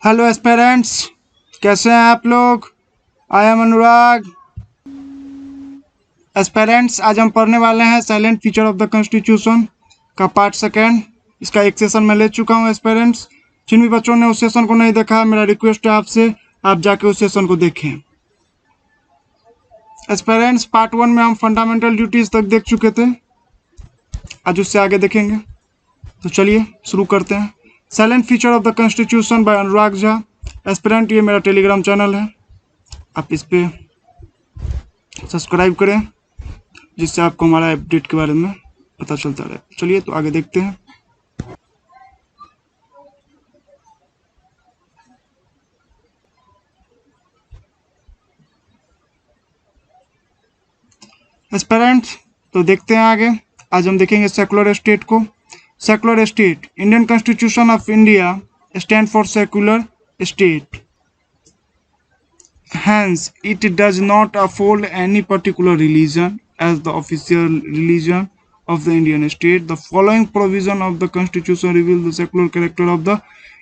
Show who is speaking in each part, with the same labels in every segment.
Speaker 1: Hello aspirants, कैसे हैं आप लोग। I am Anurag. एस्पेरेंट्स, आज हम पढ़ने वाले हैं silent feature of the constitution का पार्ट सेकेंड। इसका एक सेशन मैं ले चुका हूं। एस्पेरेंट्स, जिन भी बच्चों ने उस सेशन को नहीं देखा, मेरा रिक्वेस्ट है आपसे, आप जाके उस सेशन को देखें। एस्पेरेंट्स, पार्ट वन में हम फंडामेंटल ड्यूटीज तक देख चुके थे, आज उससे आगे देखेंगे। तो चलिए शुरू करते हैं। Silent feature of the constitution bye Anurag Jha. Aspirant, ये मेरा टेलीग्राम चैनल है, आप इस पे सब्सक्राइब करें जिससे आपको हमारा अपडेट के बारे में पता चलता रहे। चलिए तो आगे देखते हैं। एस्पेरेंट्स, तो देखते हैं आगे। आज हम देखेंगे सेकुलर स्टेट को। Secular state, Indian constitution of India stand for secular state, hence it does not uphold any particular religion as the official religion of the Indian state. The following provision of the constitution reveal the secular character of the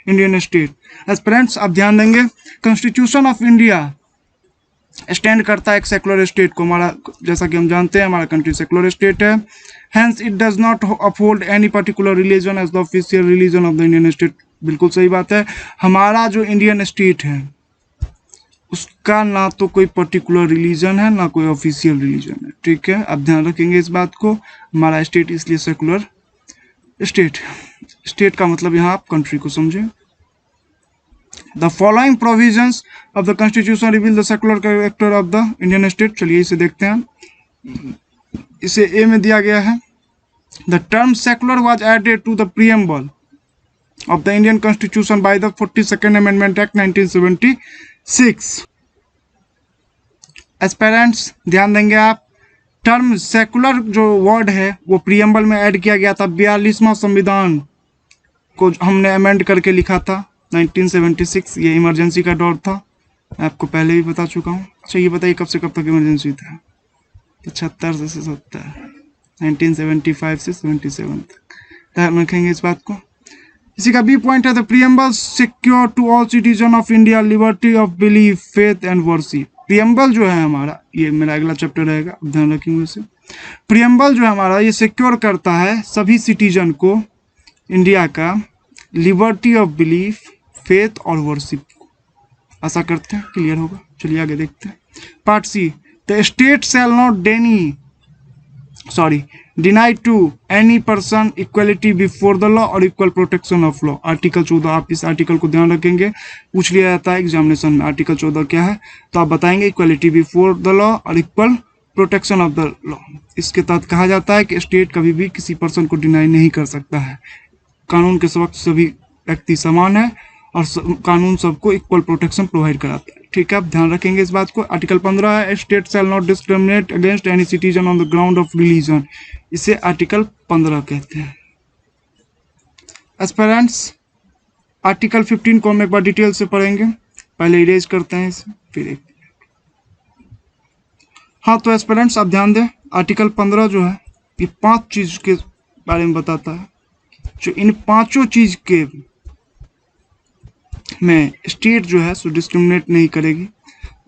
Speaker 1: Indian state. Aspirants, आप ध्यान देंगे, constitution of India stand करता है एक secular state को। हमारा, जैसा कि हम जानते हैं, हमारा कंट्री सेकुलर स्टेट है। Hence it does not uphold any particular religion as the official religion of the Indian state. बिल्कुल सही बात है। हमारा जो इंडियन स्टेट है उसका ना तो कोई पर्टिकुलर रिलीजन है, ना कोई ऑफिशियल रिलीजन है। ठीक है, आप ध्यान रखेंगे इस बात को। हमारा स्टेट इसलिए सेकुलर स्टेट। स्टेट का मतलब यहाँ आप कंट्री को समझें। The following provisions of the constitution reveal the secular character of the Indian state. चलिए इसे देखते हैं। इसे ए में दिया गया है। The term secular was added to the preamble of the Indian Constitution by the 42nd Amendment Act 1976. Aspirants, ध्यान देंगे आप, टर्म सेकुलर जो वर्ड है वो प्रीएम्बल में ऐड किया गया था। 42वां संविधान को हमने अमेंड करके लिखा था 1976। ये इमरजेंसी का दौर था, मैं आपको पहले भी बता चुका हूँ। अच्छा, ये बताइए कब से कब तक इमरजेंसी था? 76 से 70, 1975 से 77 तक। ध्यान रखेंगे इस बात को। इसी का बी पॉइंट है, the preamble secure to all citizen of India liberty of belief, faith and worship. Preamble जो है हमारा, ये मेरा अगला चैप्टर रहेगा, ध्यान रखेंगे इसे। प्रीएम्बल जो है हमारा, ये सिक्योर करता है सभी सिटीजन को इंडिया का लिबर्टी ऑफ बिलीफ, फेथ और वर्शिप को। आशा करते हैं क्लियर होगा। चलिए आगे देखते हैं। Part C, the state shall not deny to any person equality before the law और equal protection of law। Article 14, आप इस आर्टिकल को ध्यान रखेंगे, पूछ लिया जाता है एग्जामिनेशन में। आर्टिकल 14 क्या है, तो आप बताएंगे इक्वलिटी बिफोर द लॉ और equal protection of the law. इसके तहत कहा जाता है कि स्टेट कभी भी किसी पर्सन को डिनाई नहीं कर सकता है। कानून के समक्ष सभी व्यक्ति समान है और कानून सबको इक्वल प्रोटेक्शन प्रोवाइड कराता है। ठीक है, आप ध्यान रखेंगे इस बात को। आर्टिकल 15 है, state shall not discriminate against any citizen on the ground of religion. इसे आर्टिकल 15 कहते हैं। एस्पेरेंट्स, आर्टिकल 15 को हम एक बार डिटेल से पढ़ेंगे, पहले इरेज करते हैं इसे, फिर एक। हाँ, तो एस्पेरेंट्स आप ध्यान दें, आर्टिकल 15 जो है ये 5 चीज के बारे में बताता है। जो इन 5 चीज के में स्टेट जो है सो डिस्क्रिमिनेट नहीं करेगी।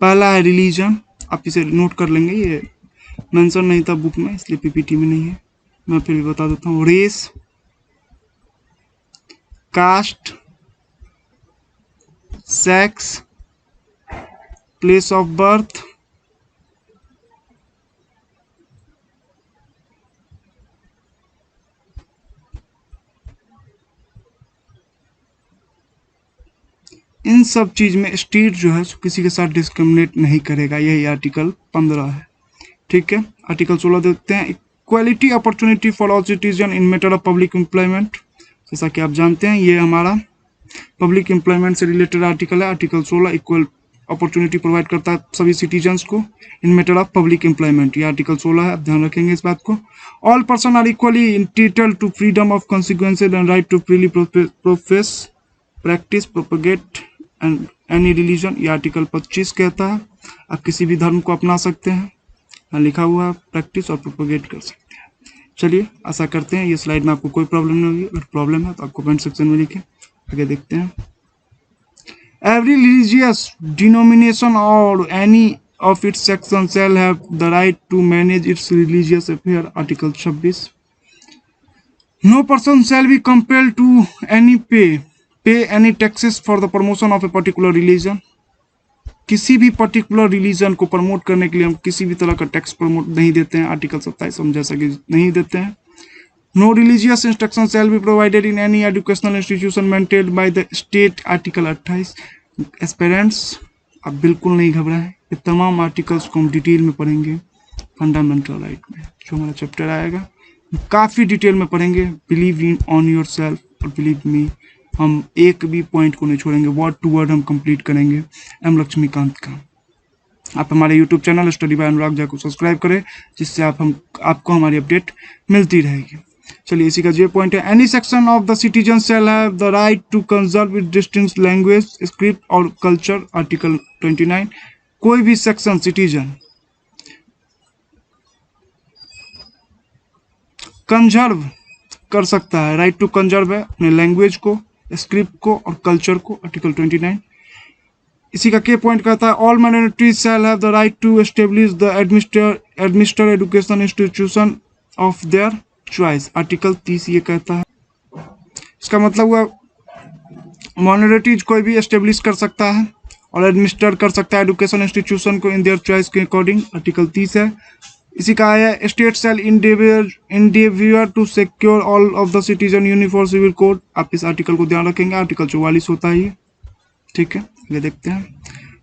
Speaker 1: पहला है रिलीजन, आप इसे नोट कर लेंगे, ये मेंशन नहीं था बुक में इसलिए पीपीटी में नहीं है, मैं फिर भी बता देता हूँ। Race, caste, sex, place of birth, इन सब चीज में स्टेट जो है किसी के साथ डिस्क्रिमिनेट नहीं करेगा। यही आर्टिकल 15 है। ठीक है, आर्टिकल 16 देखते हैं। Equality opportunity for all citizen in matter of public employment. जैसा कि आप जानते हैं ये हमारा पब्लिक एम्प्लॉयमेंट से रिलेटेड आर्टिकल है। आर्टिकल 16 इक्वल अपॉर्चुनिटी प्रोवाइड करता है सभी सिटीजन्स को in matter of public employment. ये आर्टिकल 16 है, आप ध्यान रखेंगे इस बात को। All person are equally entitled to freedom of consequences and right to freely profess, practice, propagate and any religion. ये आर्टिकल 25 कहता है आप किसी भी धर्म को अपना सकते हैं, लिखा हुआ है, प्रैक्टिस और प्रोपगेट कर सकते हैं। चलिए, आशा करते हैं ये स्लाइड में आपको कोई प्रॉब्लम नहीं होगी। अगर प्रॉब्लम है तो आप कमेंट सेक्शन में लिखें। आगे देखते हैं। Every religious denomination or any of its sections shall have the right to manage its religious affair. Article 26. No person shall be compelled to pay any taxes for the promotion of a particular religion. किसी भी particular religion को promote करने के लिए हम किसी भी तरह का टैक्स प्रमोट नहीं देते हैं। आर्टिकल 27 हम जैसा कि नहीं देते हैं। No religious instruction shall be provided in any educational institution maintained by the state. Article 28। Aspirants आप बिल्कुल नहीं घबराएं, ये तमाम आर्टिकल्स को हम डिटेल में पढ़ेंगे फंडामेंटल राइट में, जो हमारा चैप्टर आएगा काफ़ी डिटेल में पढ़ेंगे। Believe in on your self और बिलीव मी, हम एक भी पॉइंट को नहीं छोड़ेंगे, वर्ड टू वर्ड हम कंप्लीट करेंगे एम लक्ष्मीकांत का। आप हमारे यूट्यूब चैनल स्टडी बाय अनुराग झा को सब्सक्राइब करें, जिससे आपको हमारी अपडेट मिलती रहेगी। चलिए इसी का जो पॉइंट है, any section of the citizen shall have the right to conserve it distinct language, script और कल्चर। आर्टिकल 29। कोई भी सेक्शन सिटीजन कंजर्व कर सकता है, राइट टू कंजर्व है अपने लैंग्वेज को, स्क्रिप्ट को और कल्चर को। आर्टिकल 29। इसी का के पॉइंट कहता है, all minorities shall have the right to establish the administer education institution of their choice. Article 30 ये कहता है, इसका मतलब हुआ माइनॉरिटीज कोई भी एस्टेब्लिश कर सकता है और एडमिनिस्टर कर सकता है एजुकेशन इंस्टीट्यूशन को इन देयर चॉइस के अकॉर्डिंग। आर्टिकल 30 है। इसी का आया, state shall endeavour to secure all of the citizen uniform civil code. आप इस आर्टिकल को ध्यान रखेंगे, आर्टिकल 44 होता है ये, ठीक है। ये देखते हैं,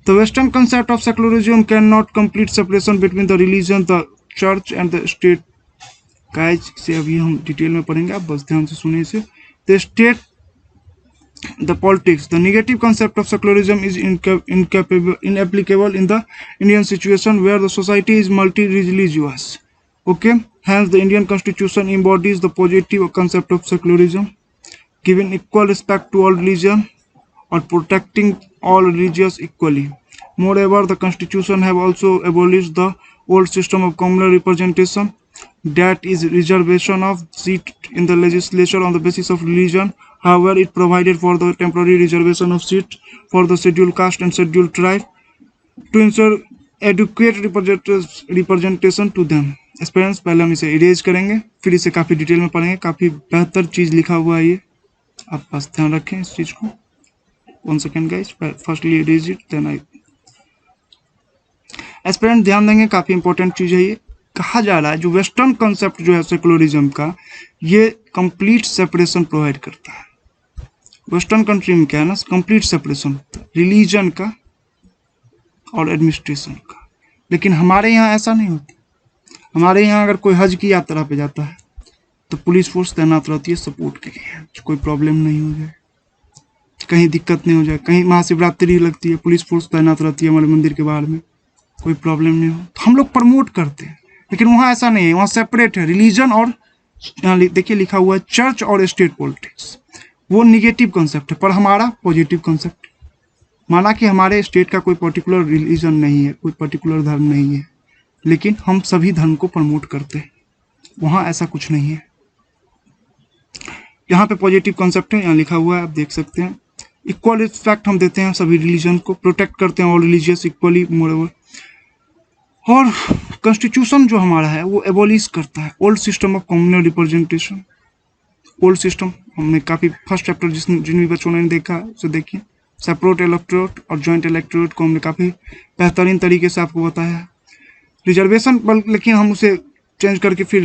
Speaker 1: the western concept of secularism can not complete separation between the religion, the church and the state. Guys इसे अभी हम डिटेल में पढ़ेंगे, आप बस ध्यान से सुनिए इसे। The state, the politics, the negative concept of secularism is inapplicable in the Indian situation where the society is multi-religious. Okay, hence the Indian constitution embodies the positive concept of secularism, giving equal respect to all religion or protecting all religions equally. Moreover, the constitution have also abolished the old system of communal representation, that is reservation of seat in the legislature on the basis of religion. However, it provided for the temporary reservation of seats for the scheduled caste and scheduled tribe to ensure adequate representation to them. एस्पेरेंस पहले हम इसे erase करेंगे, फिर इसे काफ़ी detail में पढ़ेंगे, काफ़ी बेहतर चीज़ लिखा हुआ है ये, आप बस ध्यान रखें इस चीज़ को। 1 second guys, firstly erase it then I. Aspirant ध्यान देंगे, काफ़ी इंपॉर्टेंट चीज़ है ये। कहा जा रहा है जो वेस्टर्न कंसेप्ट जो है सेकुलरिज्म का, ये कंप्लीट सेपरेशन प्रोवाइड करता है। वेस्टर्न कंट्री में क्या है ना, कंप्लीट सेपरेशन रिलीजन का और एडमिनिस्ट्रेशन का, लेकिन हमारे यहाँ ऐसा नहीं होता। हमारे यहाँ अगर कोई हज की यात्रा पे जाता है तो पुलिस फोर्स तैनात रहती है सपोर्ट के लिए, कोई प्रॉब्लम नहीं हो जाए, कहीं दिक्कत नहीं हो जाए। कहीं महाशिवरात्रि लगती है, पुलिस फोर्स तैनात रहती है हमारे मंदिर के बाहर में, कोई प्रॉब्लम नहीं हो, तो हम लोग प्रमोट करते हैं। लेकिन वहाँ ऐसा नहीं है, वहाँ सेपरेट है रिलीजन और, यहाँ देखिए लिखा हुआ है चर्च और स्टेट पॉलिटिक्स। वो निगेटिव कॉन्सेप्ट है, पर हमारा पॉजिटिव कॉन्सेप्ट। माना कि हमारे स्टेट का कोई पर्टिकुलर रिलीजन नहीं है, कोई पर्टिकुलर धर्म नहीं है, लेकिन हम सभी धर्म को प्रमोट करते हैं, वहाँ ऐसा कुछ नहीं है। यहाँ पे पॉजिटिव कॉन्सेप्ट है, यहाँ लिखा हुआ है, आप देख सकते हैं। इक्वल रिस्पेक्ट हम देते हैं सभी रिलीजन को, प्रोटेक्ट करते हैं ऑल रिलीजियस इक्वली मोरओवर। और कॉन्स्टिट्यूशन जो हमारा है वो एबॉलिश करता है old system of communal representation. Old system हमने काफ़ी फर्स्ट चैप्टर जिन भी बच्चों ने देखा है उसे देखिए। सेपरेट इलेक्टोरेट और जॉइंट इलेक्टोरेट को हमने काफ़ी बेहतरीन तरीके से आपको बताया है। रिजर्वेशन लेकिन हम उसे चेंज करके फिर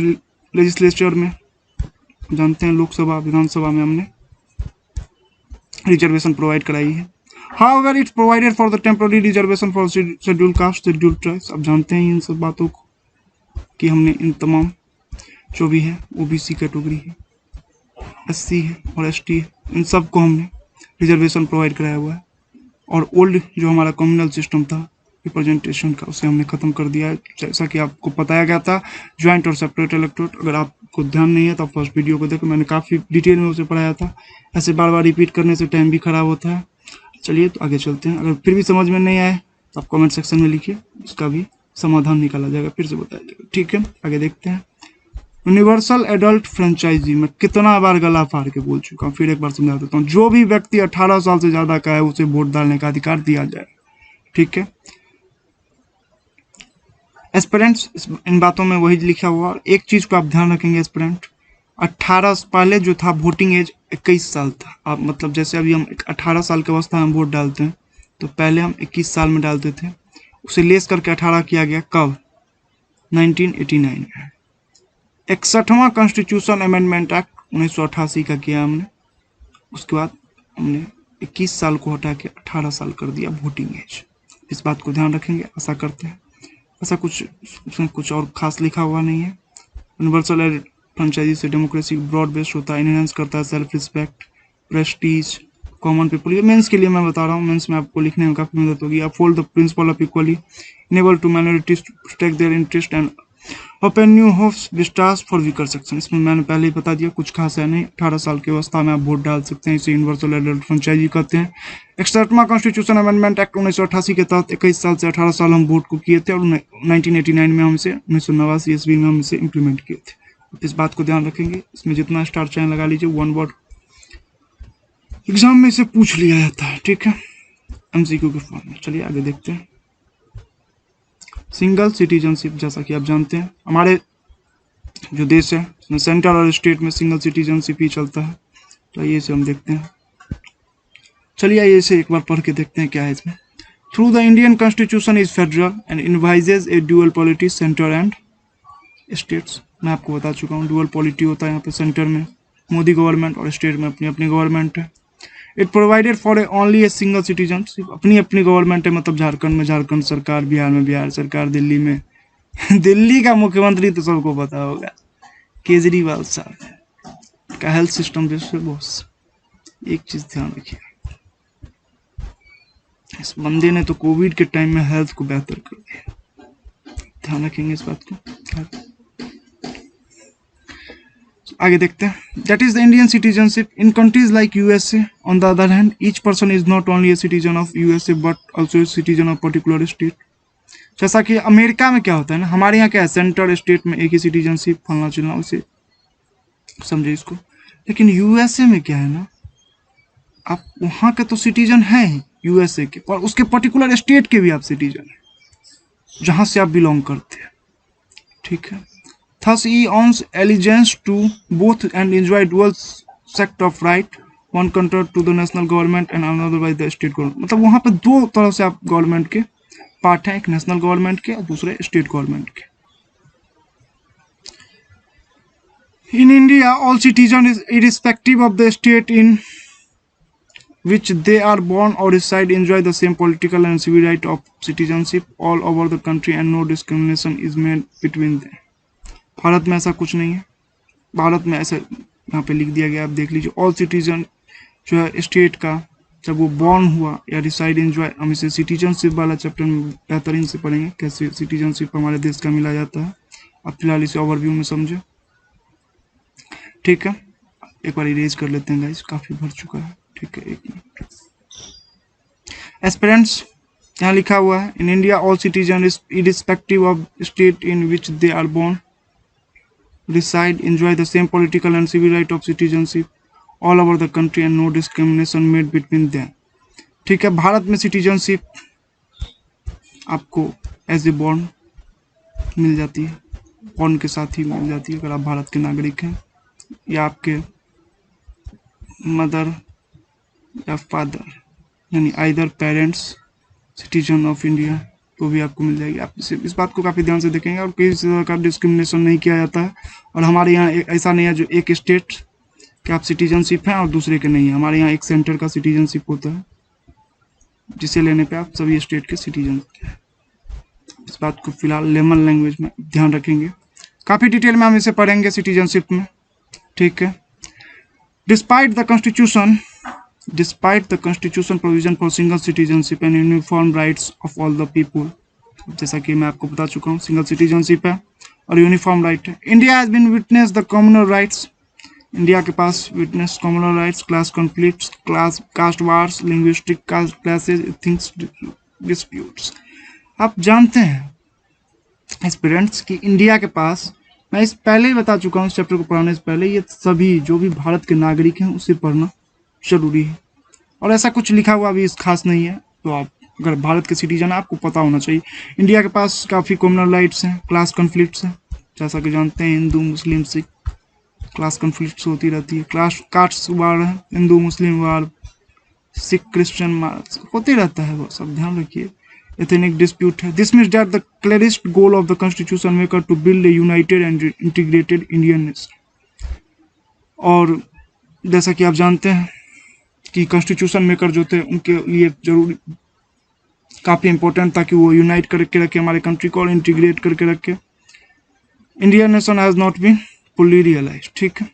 Speaker 1: लेजिस्लेचर में, जानते हैं लोकसभा विधानसभा में हमने रिजर्वेशन प्रोवाइड कराई है। However, it's provided for the temporary reservation for scheduled caste, scheduled tribes। अब जानते हैं इन सब बातों को कि हमने इन तमाम जो भी है ओबीसी कैटेगरी है, एससी है और एसटी है, इन सब को हमने रिजर्वेशन प्रोवाइड कराया हुआ है। और ओल्ड जो हमारा कम्युनल सिस्टम था रिप्रेजेंटेशन का, उसे हमने ख़त्म कर दिया है, जैसा कि आपको बताया गया था ज्वाइंट और सेपरेट इलेक्टोरेट। अगर आपको ध्यान नहीं है तो आप फर्स्ट वीडियो को देखो, मैंने काफ़ी डिटेल में उसे पढ़ाया था। ऐसे बार बार रिपीट करने से टाइम भी ख़राब होता है। चलिए तो आगे चलते हैं। अगर फिर भी समझ में नहीं आए तो आप कमेंट सेक्शन में लिखिए, उसका भी समाधान निकाला जाएगा, फिर से बताया जाएगा, ठीक है। आगे देखते हैं। यूनिवर्सल एडल्ट फ्रेंचाइजी में कितना बार गला फाड़ के बोल चुका हूँ, फिर एक बार समझा देता हूँ। जो भी व्यक्ति 18 साल से ज्यादा का है उसे वोट डालने का अधिकार दिया जाए। ठीक है एस्पिरेंट्स, इन बातों में वही लिखा हुआ। और एक चीज को आप ध्यान रखेंगे एस्पिरेंट, 18 पहले जो था वोटिंग एज 21 साल था। आप मतलब जैसे अभी हम 18 साल की अवस्था में वोट डालते हैं, तो पहले हम 21 साल में डालते थे, उसे लेस करके 18 किया गया। कब? 1989 में। 61वां कॉन्स्टिट्यूशन अमेंडमेंट एक्ट 1988 का किया हमने। उसके बाद हमने 21 साल को हटा के 18 साल कर दिया वोटिंग एज। इस बात को ध्यान रखेंगे, ऐसा करते हैं। ऐसा कुछ उसमें कुछ और खास लिखा हुआ नहीं है। यूनिवर्सल फ्रेंचाइजी से डेमोक्रेसी ब्रॉड बेस्ड होता है, इनहेंस करता है self respect, Prestige, common people. ये मेंस के लिए मैं बता रहा हूँ, मेंस में आपको लिखने में काफी मदद होगी। Uphold the principle of equally, enable to minorities to protect their interest and open new hopes vistas for weaker section. इसमें मैंने पहले ही बता दिया, कुछ खास है नहीं। 18 साल की अवस्था में आप वोट डाल सकते हैं, इसे यूनिवर्सल एडल्ट फ्रेंचाइजी कहते हैं। 61वां कॉन्स्टिट्यूशन अमेंडमेंट एक्ट 1988 के तहत 21 साल से 18 साल हम वोट को किए थे, और 1989 में हम इसे 1989 ईस्वी में हम इसे इम्प्लीमेंट किए थे। इस बात को ध्यान रखेंगे। इसमें जितना स्टार चाइन लगा लीजिए, वन वर्ड एग्जाम में इसे पूछ लिया जाता है। ठीक है, एमसीक्यू के फॉर्म में। चलिए आगे देखते हैं। सिंगल सिटीजनशिप, जैसा कि आप जानते हैं हमारे जो देश है उसमें सेंट्रल और स्टेट में सिंगल सिटीजनशिप ही चलता है। तो ये इसे हम देखते हैं। चलिए आइए इसे एक बार पढ़ के देखते हैं क्या है इसमें। Through the Indian constitution is federal and envisages a dual polity centre and states. मैं आपको बता चुका हूँ ड्यूअल पॉलिटी होता है यहाँ पे, सेंटर में मोदी गवर्नमेंट और स्टेट में अपनी अपनी गवर्नमेंट है। It provided for only a single citizenship, अपनी अपनी गवर्नमेंट है। मतलब झारखंड में झारखंड सरकार, बिहार में बिहार सरकार, दिल्ली में दिल्ली का मुख्यमंत्री तो सबको पता होगा, केजरीवाल साहब का हेल्थ सिस्टम जैसे बॉस। एक चीज ध्यान रखिए, इस बंदे ने तो कोविड के टाइम में हेल्थ को बेहतर कर दिया। ध्यान रखेंगे इस बात को। आगे देखते हैं। That is the Indian citizenship in countries like USA. On the other hand, each person is not only a citizen of USA but also a citizen of particular state. जैसा कि अमेरिका में क्या होता है ना, हमारे यहाँ क्या है, सेंटर स्टेट में एक ही सिटीजनशिप, फलना चिलना, उसे समझे इसको। लेकिन यूएसए में क्या है ना, आप वहां के तो सिटीजन हैं ही यूएसए के, और उसके पर्टिकुलर स्टेट के भी आप सिटीजन हैं जहां से आप बिलोंग करते हैं। ठीक है, thus he owns allegiance to both and enjoy dual set of right, one controlled to the national government and another by the state government। मतलब वहां पे दो तरह से आप गवर्नमेंट के पार्ट हैं, एक नेशनल गवर्नमेंट के और दूसरे स्टेट गवर्नमेंट के। In India, all citizens, irrespective of the state in which they are born or reside, enjoy the same political and civil right of citizenship all over the country and no discrimination is made between them। Bharat में ऐसा कुछ नहीं है। भारत में ऐसा यहाँ पे लिख दिया गया, आप देख लीजिए। ऑल सिटीजन जो है स्टेट का, जब वो बॉर्न हुआ या रिसाइड एंजॉय, हम इसे सिटीजनशिप वाला चैप्टर में बेहतरीन से पढ़ेंगे कैसे सिटीजनशिप हमारे देश का मिला जाता है। आप फिलहाल इसे ओवरव्यू में समझे। ठीक है, एक बार इरेज कर लेते हैं गाइस, काफी भर चुका है। ठीक है, एक मिनट। एस्पिरेंट्स, यहाँ लिखा हुआ है in India all citizen irrespective of state in which they are born, reside, enjoy the same political and civil right of citizenship all over the country and no discrimination made between them। ठीक है, भारत में citizenship आपको as a born मिल जाती है, born के साथ ही मिल जाती है अगर आप भारत के नागरिक हैं, या आपके मदर या फादर यानी either parents citizen of India, तो भी आपको मिल जाएगी। आप इस बात को काफ़ी ध्यान से देखेंगे, और किसी तरह का डिस्क्रिमिनेशन नहीं किया जाता है। और हमारे यहाँ ऐसा नहीं है जो एक स्टेट के आप सिटीजनशिप हैं और दूसरे के नहीं है। हमारे यहाँ एक सेंटर का सिटीजनशिप होता है, जिसे लेने पे आप सभी स्टेट के सिटीजन होते हैं। इस बात को फिलहाल लेमन लैंग्वेज में ध्यान रखेंगे। काफ़ी डिटेल में हम इसे पढ़ेंगे सिटीजनशिप में। ठीक है, despite the constitution provision for single citizenship and uniform rights of all the people, जैसा कि मैं आपको बता चुका हूँ सिंगल सिटीजनशिप है और यूनिफॉर्म राइट है। India has been witness the communal riots, India के पास witness communal riots, class conflicts, class caste wars, linguistic clashes, things disputes. आप जानते हैं एस्पिरेंट्स कि इंडिया के पास मैं इस पहले ही बता चुका हूँ इस चैप्टर को पढ़ाने से पहले, ये सभी जो भी भारत के नागरिक हैं उसे पढ़ना जरूरी है। और ऐसा कुछ लिखा हुआ भी इस खास नहीं है, तो आप अगर भारत के सिटीजन है आपको पता होना चाहिए। इंडिया के पास काफ़ी कॉमनल राइट्स हैं, क्लास कन्फ्लिक्ट्स हैं, जैसा कि जानते हैं Hindu Muslim Sikh class conflicts होती रहती है, क्लास कास्ट वार है, Hindu Muslim war, Sikh Christian war होते रहता है, वो सब ध्यान रखिए। एथनिक डिस्प्यूट है। This means that the clearest goal of the constitution maker to build a united and integrated Indian nation. और जैसा कि आप जानते हैं कि कॉन्स्टिट्यूशन मेकर जो थे उनके लिए जरूरी काफ़ी इंपॉर्टेंट था कि वो यूनाइट करके रखे हमारे कंट्री को और इंटीग्रेट करके रखे। Indian nation has not been fully realise. ठीक है,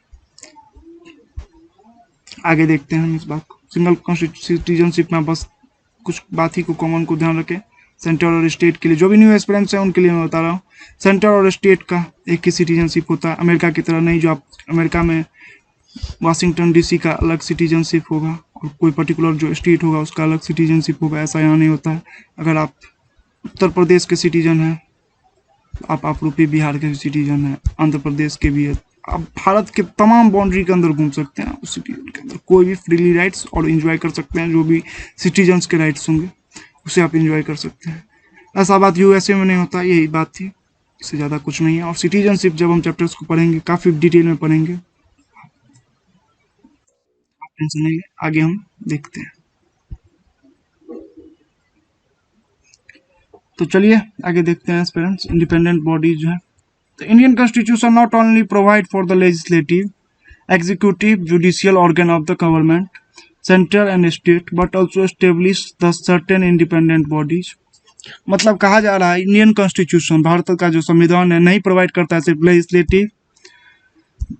Speaker 1: आगे देखते हैं हम इस बात को। सिंगल सिटीजनशिप में बस कुछ बात ही को कॉमन को ध्यान रखें। सेंट्रल और स्टेट के लिए जो भी न्यू एस्पिरेंट्स हैं उनके लिए मैं बता रहा हूँ, सेंट्रल और स्टेट का एक ही सिटीजनशिप होता है, अमेरिका की तरह नहीं। जो आप अमेरिका में वाशिंगटन डीसी का अलग सिटीजनशिप होगा और कोई पर्टिकुलर जो स्टेट होगा उसका अलग सिटीजनशिप होगा, ऐसा यहाँ नहीं होता है। अगर आप उत्तर प्रदेश के सिटीजन हैं, आप यूपी बिहार के सिटीजन हैं, आंध्र प्रदेश के भी है, आप भारत के तमाम बाउंड्री के अंदर घूम सकते हैं, उस सिटीजन के अंदर कोई भी फ्रीली राइट्स और एंजॉय कर सकते हैं। जो भी सिटीजन्स के राइट्स होंगे उसे आप एंजॉय कर सकते हैं। ऐसा बात यूएसए में नहीं होता, यही बात थी, इससे ज़्यादा कुछ नहीं है। और सिटीजनशिप जब हम चैप्टर्स को पढ़ेंगे काफ़ी डिटेल में पढ़ेंगे, आप टेंशन नहीं, आगे हम देखते हैं। तो चलिए आगे देखते हैं पेरेंट्स। इंडिपेंडेंट बॉडी जो है, the Indian Constitution not only provide for the legislative, executive, judicial organ of the government, central and state, but also establish the certain independent bodies। मतलब कहा जा रहा है इंडियन कॉन्स्टिट्यूशन, भारत का जो संविधान है, नहीं प्रोवाइड करता है सिर्फ लेजिस्लेटिव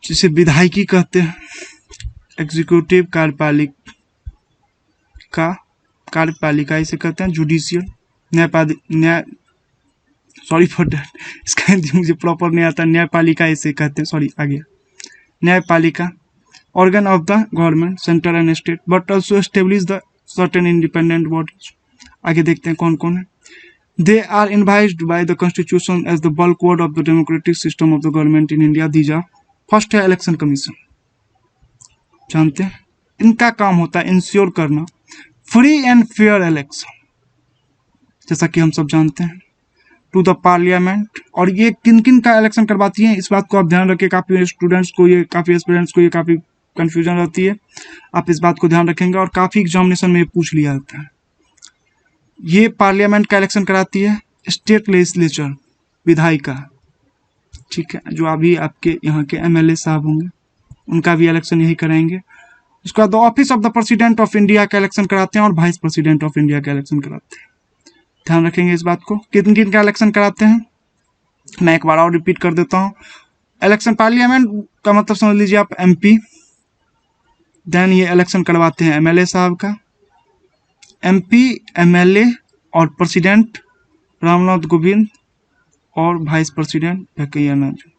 Speaker 1: जिसे विधायिकी कहते हैं, एग्जीक्यूटिव कार्यपालिका इसे कहते हैं, जुडिशियल न्याय सॉरी फॉर डैट, इसका हिंदी मुझे प्रॉपर नहीं आता, न्यायपालिका इसे कहते हैं, सॉरी आ गया, न्यायपालिका organ of the government central and state, but also establish the certain independent bodies. आगे देखते हैं कौन कौन है। They are envisaged by the constitution as the bulwark of the democratic system of the government in India. These are, first है election commission, जानते हैं इनका काम होता है इंश्योर करना फ्री एंड फेयर इलेक्शन, जैसा कि हम सब जानते हैं, टू द पार्लियामेंट। और ये किन किन का इलेक्शन करवाती है इस बात को आप ध्यान रखिए, काफ़ी स्टूडेंट्स को ये, काफ़ी एस्पिरेंट्स को ये काफ़ी कंफ्यूजन रहती है, आप इस बात को ध्यान रखेंगे और काफ़ी एग्जामिनेशन में ये पूछ लिया जाता है। ये पार्लियामेंट का इलेक्शन कराती है, स्टेट लेजिस्लेचर विधायिका, ठीक है, जो अभी आपके यहाँ के एमएलए साहब होंगे उनका भी इलेक्शन यही कराएंगे। उसके बाद office of the president of India का इलेक्शन कराते हैं और वाइस प्रेसिडेंट ऑफ इंडिया का इलेक्शन कराते हैं, ध्यान रखेंगे इस बात को। किन किन का इलेक्शन कराते हैं मैं एक बार और रिपीट कर देता हूँ। इलेक्शन पार्लियामेंट का मतलब समझ लीजिए आप एमपी, देन ये इलेक्शन करवाते हैं एमएलए साहब का, एमपी एमएलए और प्रेसिडेंट रामनाथ कोविंद और वाइस प्रेसिडेंट वेंकैया नायडू,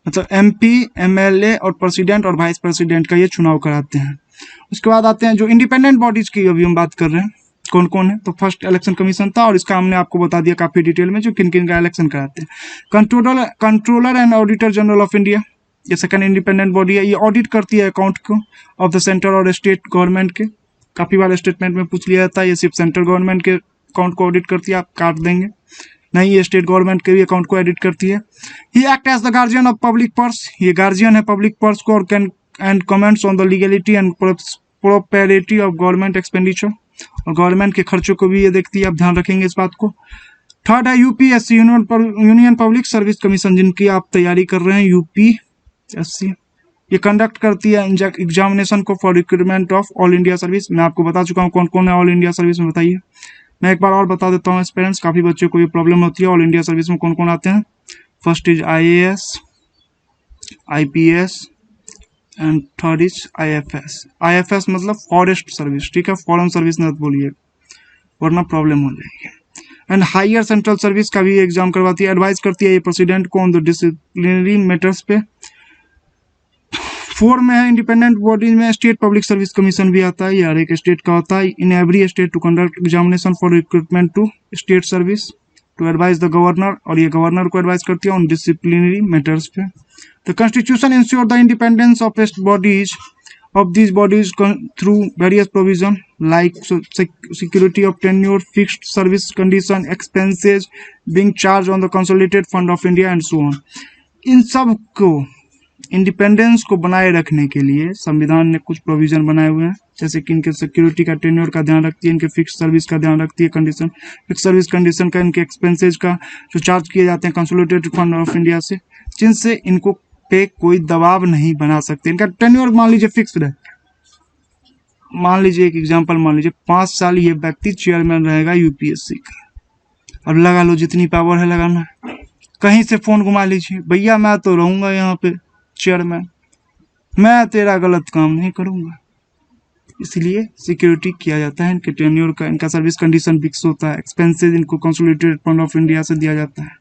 Speaker 1: मतलब एमपी एमएलए और प्रेसिडेंट और वाइस प्रेसिडेंट का ये चुनाव कराते हैं। उसके बाद आते हैं जो इंडिपेंडेंट बॉडीज की अभी हम बात कर रहे हैं कौन कौन है, तो फर्स्ट इलेक्शन कमीशन था और इसका हमने आपको बता दिया काफी डिटेल में जो किन किन का इलेक्शन कराते हैं। Controller and auditor general of India, ये सेकंड इंडिपेंडेंट बॉडी है, ये ऑडिट करती है अकाउंट को ऑफ द सेंट्रल और स्टेट गवर्नमेंट के, काफी बार स्टेटमेंट में पूछ लिया जाता है, ये सिर्फ सेंट्रल गवर्नमेंट के अकाउंट को ऑडिट करती है, आप काट देंगे नहीं, ये स्टेट गवर्नमेंट के भी अकाउंट को एडिट करती है। He act as the guardian of public purse, ये गार्जियन है पब्लिक पर्स को और can and comments on the legality and propriety of government expenditure, और गवर्नमेंट के खर्चों को भी ये देखती है, आप ध्यान रखेंगे इस बात को। थर्ड है UPSC, union public service commission, जिनकी आप तैयारी कर रहे हैं यूपीएससी, ये कंडक्ट करती है एग्जामिनेशन को for recruitment of all India service. मैं आपको बता चुका हूँ कौन कौन है ऑल इंडिया सर्विस में, बताइए। मैं एक बार और बता देता हूँ पेरेंट्स, काफी बच्चों को ये प्रॉब्लम होती है, ऑल इंडिया सर्विस में कौन कौन आते हैं। First is IAS, IPS and third is IFS. IFS मतलब फॉरेस्ट सर्विस, ठीक है, फॉरेन सर्विस मत बोलिए वरना प्रॉब्लम हो जाएगी। एंड हायर सेंट्रल सर्विस का भी एग्जाम करवाती है, एडवाइस करती है ये प्रेसिडेंट को ऑन द डिसिप्लिनरी मैटर्स पे। 4 में है इंडिपेंडेंट बॉडीज में स्टेट पब्लिक सर्विस कमीशन भी आता है, ये हर एक स्टेट का होता है, in every state to conduct examination for recruitment to state service. To advise the governor, और ये गवर्नर को एडवाइज करती है ऑन डिसिप्लिनरी मैटर्स पे। The constitution ensure the independence of bodies of these bodies through various provision like security of tenure, fixed service condition, expenses being charged on the consolidated fund of India and so on। इन सब को independence को बनाए रखने के लिए संविधान ने कुछ प्रोविजन बनाए हुए हैं, जैसे कि इनके सिक्योरिटी का, टेन्योर का ध्यान रखती है, इनके फिक्स सर्विस का ध्यान रखती है, कंडीशन फिक्स सर्विस कंडीशन का, इनके एक्सपेंसेज का जो चार्ज किए जाते हैं कंसोलिडेटेड फंड ऑफ इंडिया से, जिनसे इनको पे कोई दबाव नहीं बना सकते। इनका टेन्योर मान लीजिए फिक्स्ड है, मान लीजिए एक एग्जांपल मान लीजिए 5 साल ये व्यक्ति चेयरमैन रहेगा यूपीएससी का। अब लगा लो जितनी पावर है लगाना, कहीं से फोन घुमा लीजिए, भैया मैं तो रहूंगा यहाँ पे चेयरमैन, मैं तेरा गलत काम नहीं करूंगा। इसलिए सिक्योरिटी किया जाता है इनके टेन्योर का, इनका सर्विस कंडीशन फिक्स होता है, एक्सपेंसेस इनको कंसोलिडेटेड फंड ऑफ इंडिया से दिया जाता है।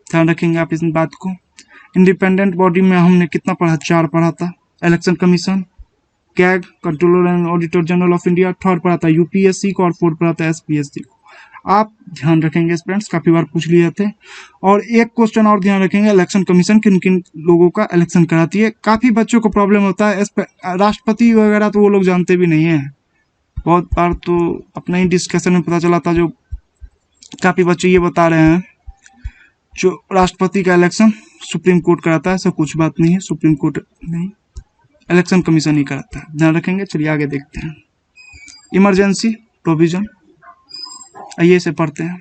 Speaker 1: ध्यान रखेंगे आप इस बात को। इंडिपेंडेंट बॉडी में हमने कितना पढ़ा, 4 पढ़ा था, election commission, CAG controller and auditor general of India, 3rd पढ़ा था यूपीएससी को, और 4th पढ़ा था एसपीएससी को। आप ध्यान रखेंगे फ्रेंड्स, काफी बार पूछ लिए थे। और एक क्वेश्चन और ध्यान रखेंगे, इलेक्शन कमीशन किन किन लोगों का इलेक्शन कराती है। काफी बच्चों को प्रॉब्लम होता है, राष्ट्रपति वगैरह तो वो लोग जानते भी नहीं है। बहुत बार तो अपने ही डिस्कशन में पता चला था, जो काफी बच्चे ये बता रहे हैं जो राष्ट्रपति का इलेक्शन सुप्रीम कोर्ट कराता है। ऐसा कुछ बात नहीं है, सुप्रीम कोर्ट नहीं, इलेक्शन कमीशन ही कराता है। ध्यान रखेंगे। चलिए आगे देखते हैं। इमरजेंसी प्रोविजन, आइए इसे पढ़ते हैं।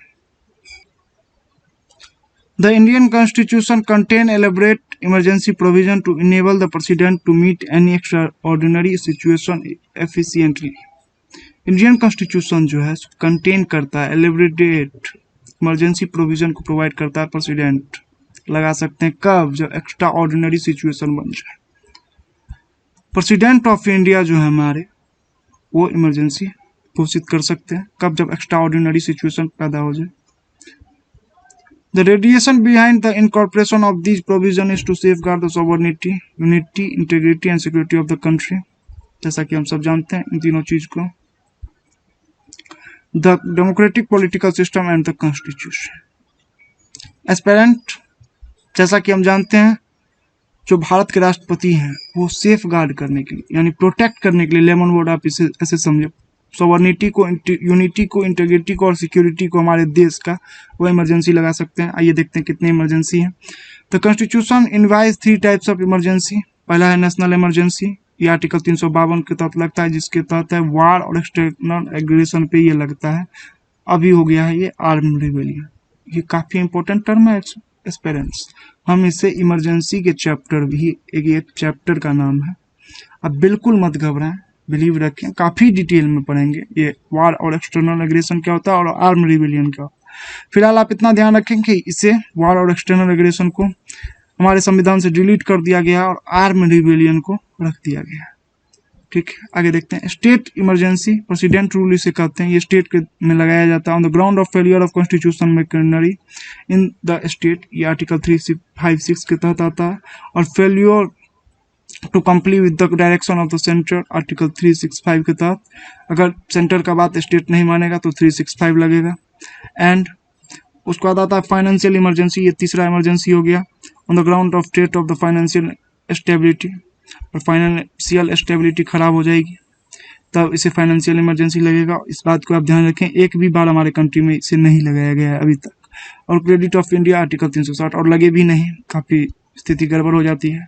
Speaker 1: The Indian constitution contain elaborate emergency provision to enable the president to meet any extraordinary situation efficiently. Indian constitution जो है कंटेन करता है एलेबरेटेड इमरजेंसी प्रोविजन को प्रोवाइड करता है। प्रेसिडेंट लगा सकते हैं कब, जब एक्स्ट्रा ऑर्डिनरी सिचुएशन बन जाए। प्रेसिडेंट ऑफ इंडिया जो है हमारे, वो इमरजेंसी घोषित कर सकते हैं कब, जब एक्स्ट्रा ऑर्डिनरी सिचुएशन पैदा हो जाए। The radiation behind the incorporation of this provision is to safeguard the sovereignty, unity, integrity and security of the country. जैसा कि हम सब जानते हैं इन तीनों चीज को। The democratic political system and the constitution. Aspirant, जैसा कि हम जानते हैं जो भारत के राष्ट्रपति हैं वो सेफ गार्ड करने के लिए, यानी प्रोटेक्ट करने के लिए, लेमन वर्ड आप इसे ऐसे समझे, सॉवरेनिटी को, यूनिटी को, इंटीग्रिटी को और सिक्योरिटी को हमारे देश का, वो इमरजेंसी लगा सकते हैं। आइए देखते हैं कितनी इमरजेंसी है। The constitution invoice 3 types of emergency. पहला है नेशनल इमरजेंसी, ये आर्टिकल 352 के तहत लगता है, जिसके तहत है वार और एक्सटर्नल एग्रेशन पे ये लगता है। अभी हो गया है ये आर्म रिबेलियन। ये काफी इंपॉर्टेंट टर्म है एस्पेरेंट्स, हम इसे इमरजेंसी के चैप्टर भी, एक चैप्टर का नाम है। अब बिल्कुल मत घबराएं, बिलीव रखें, काफी डिटेल में पढ़ेंगे ये वार और एक्सटर्नल एग्रेशन क्या होता है और आर्म रिबेलियन क्या होता है। फिलहाल आप इतना ध्यान रखें कि इसे वार और एक्सटर्नल एग्रेशन को हमारे संविधान से डिलीट कर दिया गया और आर्म रिबेलियन को रख दिया गया। ठीक है, आगे देखते हैं। स्टेट इमरजेंसी, प्रेसिडेंट रूल इसे कहते हैं, ये स्टेट के में लगाया जाता है। On the ground of failure of constitution machinery in the state, ये आर्टिकल 356 के तहत आता है। और failure to comply with the direction of the centre, article 365 के तहत, अगर सेंटर का बात स्टेट नहीं मानेगा तो 365 लगेगा। एंड उसके बाद आता है फाइनेंशियल इमरजेंसी, ये तीसरा इमरजेंसी हो गया। On the ground of state of the financial stability, और फाइनेंशियल स्टेबिलिटी खराब हो जाएगी तब इसे फाइनेंशियल इमरजेंसी लगेगा। इस बात को आप ध्यान रखें, एक भी बार हमारे कंट्री में इसे नहीं लगाया गया है अभी तक। और क्रेडिट ऑफ इंडिया, आर्टिकल 360, और लगे भी नहीं, काफी स्थिति गड़बड़ हो जाती है।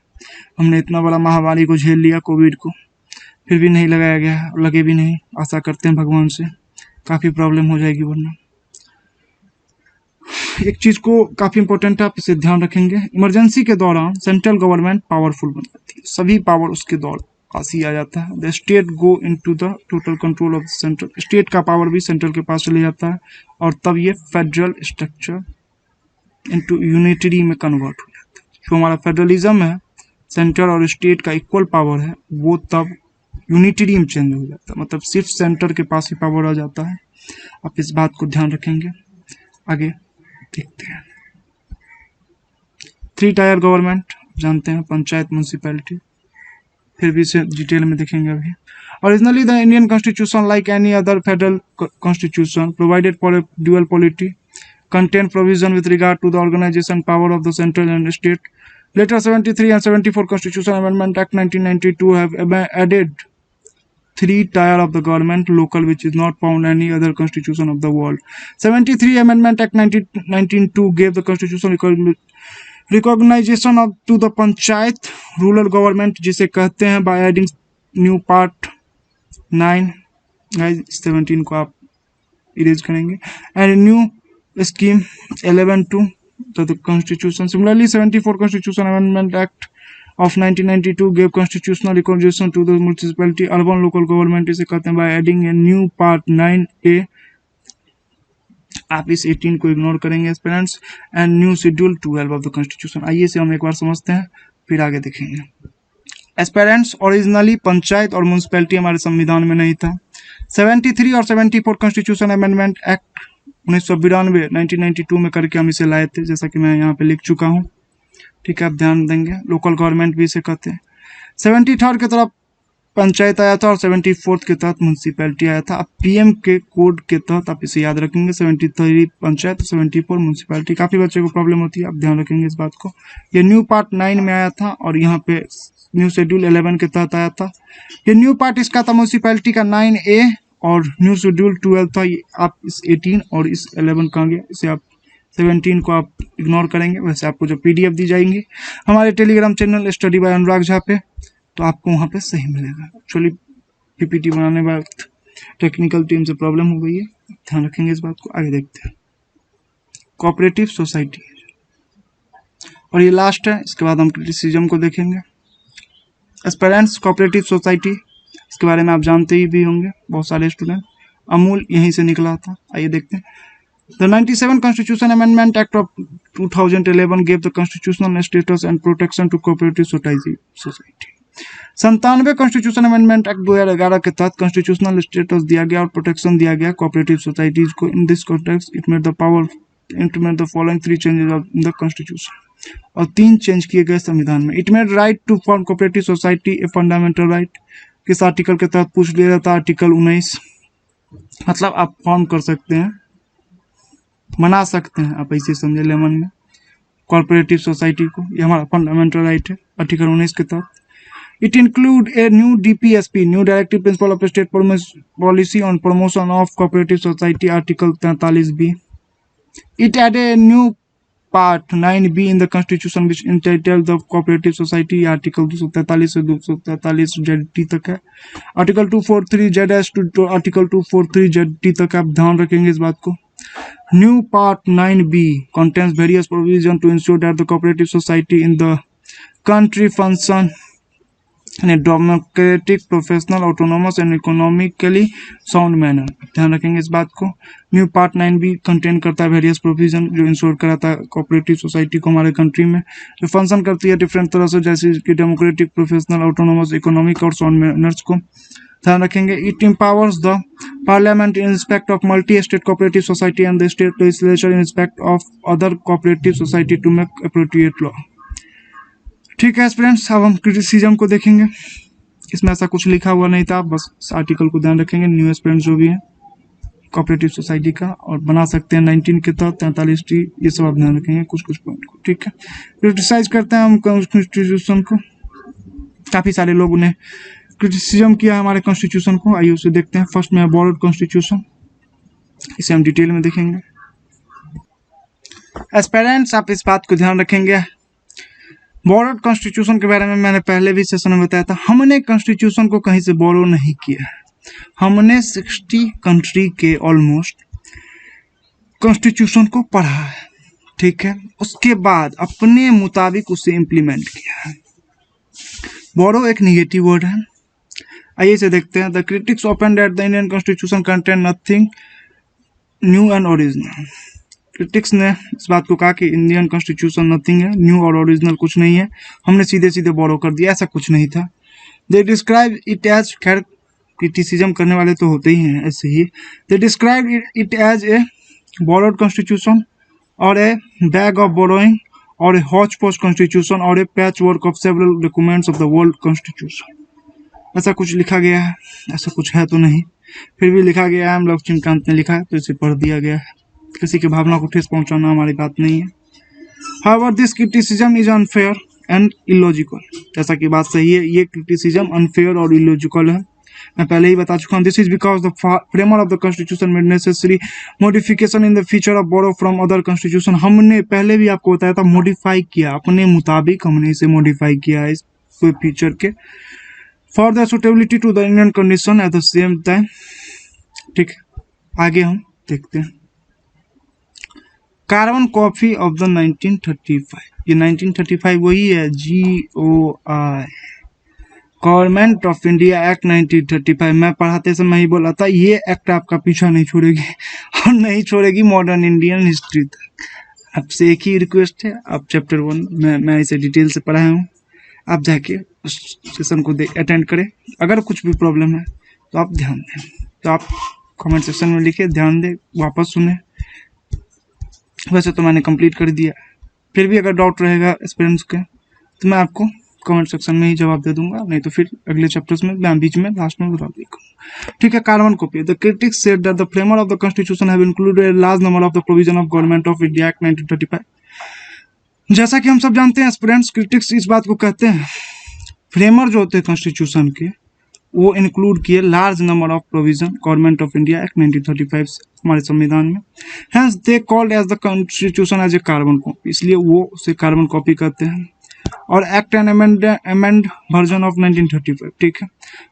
Speaker 1: हमने इतना बड़ा महामारी को झेल लिया, कोविड को, फिर भी नहीं लगाया गया है, और लगे भी नहीं। आशा करते हैं भगवान से काफी प्रॉब्लम हो जाएगी वरना। एक चीज को काफी इंपॉर्टेंट है, आप इसे ध्यान रखेंगे। इमरजेंसी के दौरान सेंट्रल गवर्नमेंट पावरफुल बन जाती है, सभी पावर उसके दौरान पास ही आ जाता है। The state go into the total control of the central, state का पावर भी सेंट्रल के पास चले जाता है, और तब ये फेडरल स्ट्रक्चर इनटू यूनिटरी में कन्वर्ट हो जाता है। जो हमारा फेडरलिज्म है, सेंटर और स्टेट का इक्वल पावर है, वो तब यूनिटरी में चेंज हो जाता है, मतलब सिर्फ सेंटर के पास ही पावर आ जाता है। आप इस बात को ध्यान रखेंगे। आगे देखते हैं। 3 टायर गवर्नमेंट जानते हैं, पंचायत, म्यूनसिपैलिटी, फिर भी इसे डिटेल में देखेंगे अभी। Originally the Indian constitution like any other federal constitution provided for a dual polity, contain provision with regard to the organization power of the central and state. Later 73 and 74 Constitutional Amendment Act 1992 have added 3 tier of the government local, which is not found any other constitution of the world. 73 Amendment Act 1992 gave the constitutional recognition of to the panchayat rural government, जिसे कहते हैं, by adding new part 9. 17 को आप erase करेंगे, and new scheme 11 to the constitution. Similarly 74 Constitutional Amendment Act of 1992 gave constitutional recognition to the municipality urban local government, इसे कहते हैं, by adding a new part 9A. आप इस 18 को ignore करेंगे aspirants, and new schedule 12 of the constitution. आइए से हम एक बार समझते हैं, फिर आगे देखेंगे. एस्पिरेंट्स, ओरिजिनली पंचायत और म्यूनिसिपैलिटी हमारे संविधान में नहीं था. 73 और 74 कॉन्स्टिट्यूशन अमेंडमेंट एक्ट 1992 1992 में करके हम इसे लाए थे, जैसा कि मैं यहाँ पे लिख चुका हूँ. ठीक है, आप ध्यान देंगे. लोकल गवर्नमेंट भी इसे कहते हैं. 73 के तरफ पंचायत आया था और 74 के तहत म्यूनसिपैलिटी आया था. अब पीएम के कोड के तहत आप इसे याद रखेंगे. 73 पंचायत, 74 म्यूनसिपैलिटी. काफी बच्चे को प्रॉब्लम होती है, आप ध्यान रखेंगे इस बात को. ये न्यू पार्ट 9 में आया था और यहाँ पे न्यू शेड्यूल 11 के तहत आया था. ये न्यू पार्ट इसका था म्यूनसिपैलिटी का 9A और न्यू शेड्यूल 12 था. आप इस 18 और इस 11 का गया, इसे आप 17 को आप इग्नोर करेंगे. वैसे आपको जो PDF दी जाएंगी हमारे टेलीग्राम चैनल स्टडी बाय अनुराग झा पे, तो आपको वहाँ पे सही मिलेगा. एक्चुअली PPT बनाने वक्त टेक्निकल टीम से प्रॉब्लम हो गई है, ध्यान रखेंगे इस बात को. आगे देखते हैं. कोऑपरेटिव सोसाइटी, और ये लास्ट है, इसके बाद हम क्रिटिसिज्म को देखेंगे. एस्पिरेंट्स, कोऑपरेटिव सोसाइटी, इसके बारे में आप जानते ही भी होंगे, बहुत सारे स्टूडेंट. अमूल यहीं से निकला था. आइए देखते हैं. The 97 Constitution Amendment Act of 2011 gave the constitutional status and protection to cooperative society. 97 constitution amendment act 2011 के तहत कॉन्स्टिट्यूशनल स्टेटस दिया गया और प्रोटेक्शन दिया गया कोऑपरेटिव सोसाइटीज को. In this context it made the following 3 changes of the constitution. और 3 change किए गए संविधान में. It made right to form cooperative society a fundamental right. किस आर्टिकल के तहत पूछ लिया जाता? आर्टिकल 19. मतलब आप फॉर्म कर सकते हैं, मना सकते हैं, आप ऐसे समझे लेमन में, कोऑपरेटिव सोसाइटी को. ये हमारा फंडामेंटल राइट है आर्टिकल 19 के तहत. It include a new DPSP, New Directive Principle of State Policy on Promotion of Cooperative Society, Article 43B. It added a new Part 9B in the Constitution which entitled the Cooperative Society, Article 243 से 243 ZT तक है. Article 243 ZS to Article 243 ZT तक आप ध्यान रखेंगे इस बात को. New Part 9B contains various provisions to ensure that the cooperative society in the country function in a democratic, professional, autonomous and economically sound manner. ध्यान रखेंगे इस बात को. न्यू पार्ट 9B कंटेन करता है वेरियस प्रोविजन जो ensure कराता है कोऑपरेटिव सोसाइटी को हमारे कंट्री में, जो फंक्शन करती है डिफरेंट तरह से, जैसे कि डेमोक्रेटिक, प्रोफेशनल, ऑटोनोमस, इकोनॉमिक और साउंड मैनर्स को. ध्यान रखेंगे. It empowers the parliament in respect of multi state cooperative society and the state legislature in respect of other cooperative society to make appropriate law. ठीक है friends, अब हम criticism को देखेंगे. इसमें ऐसा कुछ लिखा हुआ नहीं था, बस इस आर्टिकल को ध्यान रखेंगे. न्यू एस्पिरेंट्स जो भी है कोऑपरेटिव सोसाइटी का, और बना सकते हैं 19 के तहत 43T, ये सब आप ध्यान रखेंगे कुछ कुछ पॉइंट को. ठीक है, क्रिटिसाइज करते हैं हम कॉन्स्टिट्यूशन को. काफी सारे लोगों ने क्रिटिसिज्म किया हमारे कॉन्स्टिट्यूशन को. आइए उसे देखते हैं. फर्स्ट में बोरोड कॉन्स्टिट्यूशन, इसे हम डिटेल में देखेंगे. एस्पिरेंट्स, आप इस बात को ध्यान रखेंगे, बोरोड कॉन्स्टिट्यूशन के बारे में मैंने पहले भी सेशन में बताया था. हमने कॉन्स्टिट्यूशन को कहीं से बोरो नहीं किया. हमने 60 कंट्री के ऑलमोस्ट कॉन्स्टिट्यूशन को पढ़ा है. ठीक है, उसके बाद अपने मुताबिक उसे इम्प्लीमेंट किया है. बोरो एक निगेटिव वर्ड है. आइए इसे देखते हैं. The critics open that the Indian constitution contain nothing new and original. Critics ने इस बात को कहा कि इंडियन कॉन्स्टिट्यूशन नथिंग है, न्यू और ओरिजिनल कुछ नहीं है, हमने सीधे सीधे बोरो कर दिया. ऐसा कुछ नहीं था. दे डिस्क्राइब इट एज, खैर क्रिटिसिज्म करने वाले तो होते ही हैं ऐसे ही. They describe it as a borrowed constitution और ए बैग ऑफ बोरोइंग और ए हॉच पॉच कॉन्स्टिट्यूशन और a patchwork of several documents of the world constitution. ऐसा कुछ लिखा गया है, ऐसा कुछ है तो नहीं, फिर भी लिखा गया है. हम लोग लक्ष्मीकांत ने लिखा है तो इसे पढ़ दिया गया है. किसी की भावना को ठेस पहुंचाना हमारी बात नहीं है। However, this criticism is unfair and illogical. जैसा कि बात सही है, ये criticism unfair और illogical है। मैं पहले ही बता चुका हूँ। This is because the framer of the constitution made necessary modification in the future of borrow from other constitution. हमने पहले भी आपको बताया था, modify किया अपने मुताबिक, हमने इसे modify किया है इस फीचर के for the suitability to the Indian condition at the same time। ठीक है, आगे हम देखते हैं। कार्बन कॉपी ऑफ द 1935, ये 1935 वही है, GOI government of India act 1935। मैं पढ़ाते समय ही बोला था, ये एक्ट आपका पीछा नहीं छोड़ेगी और नहीं छोड़ेगी मॉडर्न इंडियन हिस्ट्री तक। आपसे एक ही रिक्वेस्ट है, आप चैप्टर 1 में मैं इसे डिटेल से पढ़ाया हूँ, आप जाके उस सेशन को अटेंड करें। अगर कुछ भी प्रॉब्लम है तो आप ध्यान दें, तो आप कमेंट सेक्शन में लिखे, ध्यान दें, वापस सुने। वैसे तो मैंने कंप्लीट कर दिया, फिर भी अगर डाउट रहेगा एक्सपीरियंस के तो मैं आपको कमेंट सेक्शन में ही जवाब दे दूंगा, नहीं तो फिर अगले चैप्टर्स में मैं बीच में लास्ट में बता दूंगा। ठीक है, carbon copy. The critics said that the framer of the constitution have included a large number of the provision of government of India act 1935। जैसा कि हम सब जानते हैं एस्पिरेंट्स, क्रिटिक्स इस बात को कहते हैं, फ्रेमर जो होते हैं कॉन्स्टिट्यूशन के, वो इंक्लूड किए large number of provision government of India act 1935 से, हमारे संविधान में। Hence they called as the constitution as a carbon copy, इसलिए वो उसे कार्बन कॉपी कहते हैं। और act and amend version of 1935। ठीक है,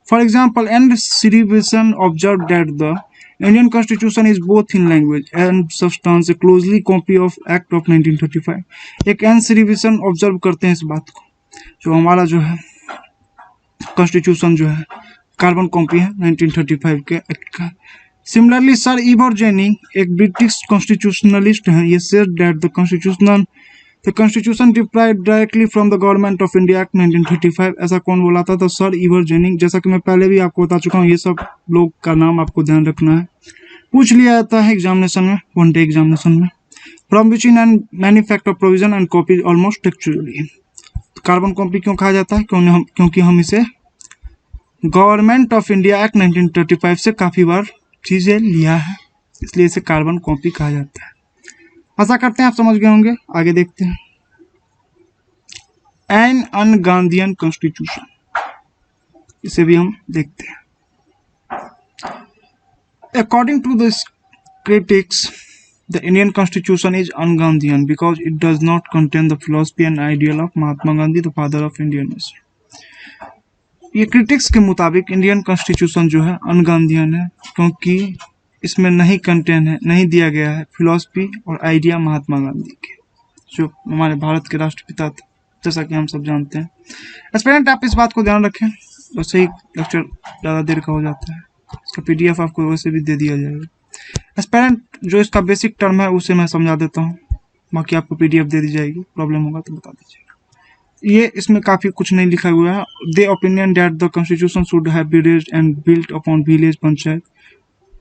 Speaker 1: फॉर एग्जाम्पल एंड सिरिविसन observe that the Indian constitution is both in language and substance a closely copy of act of 1935। एक एंड सिरिविसन ऑब्जर्व करते हैं इस बात को, जो हमारा जो है कॉन्स्टिट्यूशन जो है कार्बन कॉपी है 1935 के एक्ट का। सिमिलरली सर इवर जेनिंग, एक ब्रिटिश कॉन्स्टिट्यूशनलिस्ट हैं, ये said that the constitution derived directly from the government of India act 1935। ऐसा कौन बोला था? तो सर इवर जेनिंग। जैसा कि मैं पहले भी आपको बता चुका हूँ, ये सब लोग का नाम आपको ध्यान रखना है, पूछ लिया जाता है एग्जामिनेशन में, वन डे एग्जामिनेशन में। From which in and manufacture provision and copy almost actually. Carbon copy क्यों कहा जाता है? क्योंकि हम इसे गवर्नमेंट ऑफ इंडिया एक्ट 1935 से काफी बार चीजें लिया है, इसलिए इसे कार्बन कॉपी कहा जाता है। आशा करते हैं आप समझ गए होंगे। आगे देखते हैं। एन अनगांधीयन कॉन्स्टिट्यूशन, इसे भी हम देखते हैं। According to the critics, the Indian constitution is un-Gandhian because it does not contain the philosophy and ideal of Mahatma Gandhi, the father of Indian nation. ये क्रिटिक्स के मुताबिक इंडियन कॉन्स्टिट्यूशन जो है अनगांधीयन है, क्योंकि इसमें नहीं कंटेन है, नहीं दिया गया है फिलॉसफी और आइडिया महात्मा गांधी के, जो हमारे भारत के राष्ट्रपिता थे, जैसा कि हम सब जानते हैं। एस्पिरेंट आप इस बात को ध्यान रखें, वैसे ही लेक्चर ज़्यादा देर का हो जाता है, इसका PDF आपको वैसे भी दे दिया जाएगा। एस्पिरेंट जो इसका बेसिक टर्म है उसे मैं समझा देता हूँ, बाकी आपको PDF दे दी जाएगी, प्रॉब्लम होगा तो बता दीजिएगा। ये इसमें काफी कुछ नहीं लिखा हुआ है। They opinion that the constitution should have been raised and built upon village panchayat,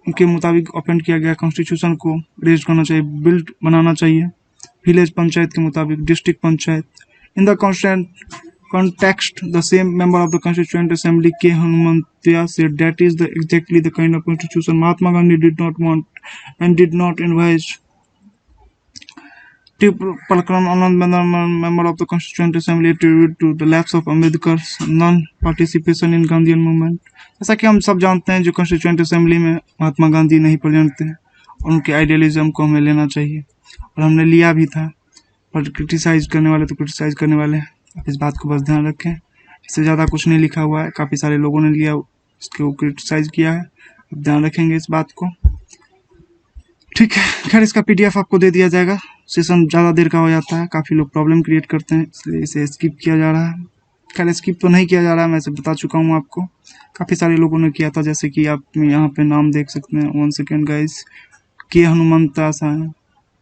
Speaker 1: उनके मुताबिक ओपन किया गया कॉन्स्टिट्यूशन को रेज करना चाहिए, बिल्ट बनाना चाहिए विलेज पंचायत के मुताबिक, district panchayat. In the context, the same member of the Constituent Assembly, K. Hanumantia, said that is exactly the kind of constitution Mahatma Gandhi did not want and did not advise. Palkaram Anand, member of the Constituent Assembly, attributed to the lapse of Ambedkar's non-participation in Gandhian movement. जैसा कि हम सब जानते हैं, जो Constituent Assembly में महात्मा गांधी नहीं present थे, और उनके आइडियलिज्म को हमें लेना चाहिए, और हमने लिया भी था। पर क्रिटिसाइज करने वाले तो क्रिटिसाइज करने वाले हैं, आप इस बात को बस ध्यान रखें। इससे ज़्यादा कुछ नहीं लिखा हुआ है, काफ़ी सारे लोगों ने लिया, इसको क्रिटिसाइज किया है, आप ध्यान रखेंगे इस बात को। ठीक है, खैर इसका PDF आपको दे दिया जाएगा। सेशन ज़्यादा देर का हो जाता है, काफ़ी लोग प्रॉब्लम क्रिएट करते हैं, इसलिए इसे स्किप किया जा रहा है। खैर स्किप तो नहीं किया जा रहा है, मैं इसे बता चुका हूँ आपको, काफ़ी सारे लोगों ने किया था, जैसे कि आप यहाँ पे नाम देख सकते हैं। 1 सेकेंड गाइस, के हनुमंता सा है,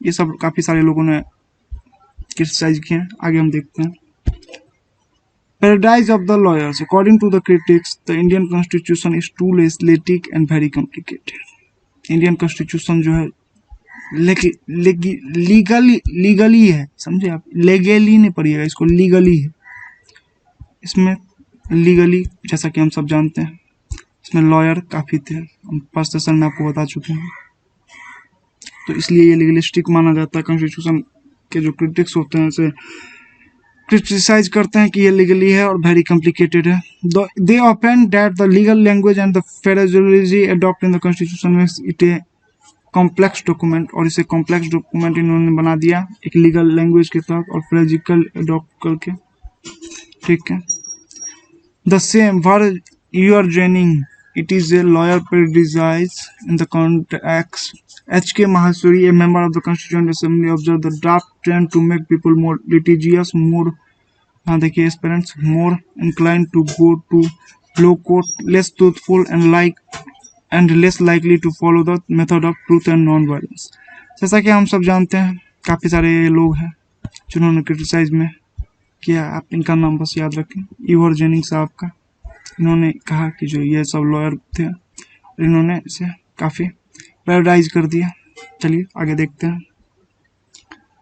Speaker 1: ये सब काफ़ी सारे लोगों ने क्रिटिसाइज किए हैं। आगे हम देखते हैं। Paradise of the lawyers. According to the critics, the Indian Constitution is too legislative and very complicated. Indian Constitution जो है लीगली है, समझे आप, लीगली नहीं पढ़िएगा इसको, लीगली है। इसमें लीगली, जैसा कि हम सब जानते हैं, इसमें लॉयर काफ़ी थे, हम फर्स्ट सेशन में आपको बता चुके हैं। तो इसलिए ये लीगलिस्टिक माना जाता है। कॉन्स्टिट्यूशन के जो क्रिटिक्स होते हैं इसे क्रिटिसाइज करते हैं कि ये लीगली है और वेरी कॉम्प्लिकेटेड है। They offend that the legal language and the federalism adopt in the constitution makes it a complex document, और इसे कॉम्प्लेक्स डॉक्यूमेंट इन्होंने बना दिया एक लीगल लैंग्वेज के तहत और फ्रेजिकल अडॉप्ट करके। ठीक है। The same word you are joining, it is a lawyer paradise in the context. H.K. Maheshwari, a member of the Constituent Assembly, observed the draft trend to make people more litigious, more देखिए aspirants more inclined to go to low court, less truthful and less likely to follow the method of truth and non-violence. जैसा कि हम सब जानते हैं काफी सारे लोग हैं जिन्होंने क्रिटिसाइज में किया, आप इनका नाम बस याद रखें, ईवर जेनिंग्स साहब का। इन्होंने कहा कि जो ये सब लॉयर थे इन्होंने इसे काफी पैराडाइज कर दिया। चलिए आगे देखते हैं।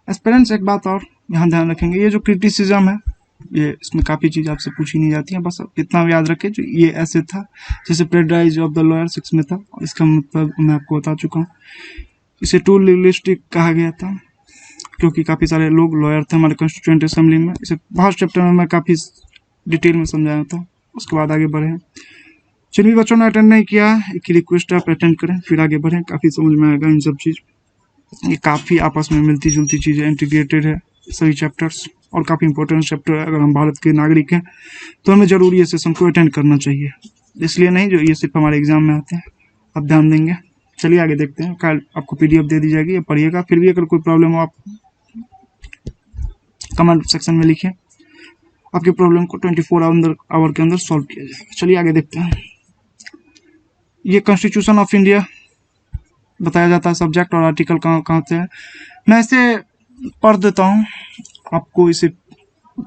Speaker 1: एस्पिरेंट्स एक बात और यहाँ ध्यान रखेंगे, ये जो क्रिटिसिज्म है ये इसमें काफी चीज आपसे पूछी नहीं जाती है, बस इतना याद रखें जो ये ऐसे था जैसे पैराडाइज ऑफ द लॉयर 6 में था, इसका मतलब मैं आपको बता चुका हूँ। इसे टू लीगलिस्टिक कहा गया था क्योंकि काफी सारे लोग लॉयर थे हमारे कॉन्स्टिट्यूएंट असेंबली में। इसे फर्स्ट चैप्टर में मैं काफी डिटेल में समझाया था, उसके बाद आगे बढ़े। जिन भी बच्चों ने अटेंड नहीं किया एक रिक्वेस्ट है आप अटेंड करें फिर आगे बढ़ें, काफी समझ में आएगा इन सब चीज। ये काफी आपस में मिलती जुलती चीजें, इंटीग्रेटेड है सभी चैप्टर्स और काफी इंपॉर्टेंट चैप्टर है। अगर हम भारत के नागरिक हैं तो हमें जरूरी ये सेशन को अटेंड करना चाहिए, इसलिए नहीं जो ये सिर्फ हमारे एग्जाम में आते हैं। आप ध्यान देंगे। चलिए आगे देखते हैं। कल आपको PDF दे दी जाएगी, ये पढ़िएगा। फिर भी अगर कोई प्रॉब्लम हो आप कमेंट सेक्शन में लिखिए, आपके प्रॉब्लम को 24 आवर के अंदर सॉल्व किया जाएगा। चलिए आगे देखते हैं। ये कॉन्स्टिट्यूशन ऑफ इंडिया बताया जाता है, सब्जेक्ट और आर्टिकल कहाँ से है। मैं इसे पढ़ देता हूँ, आपको इसे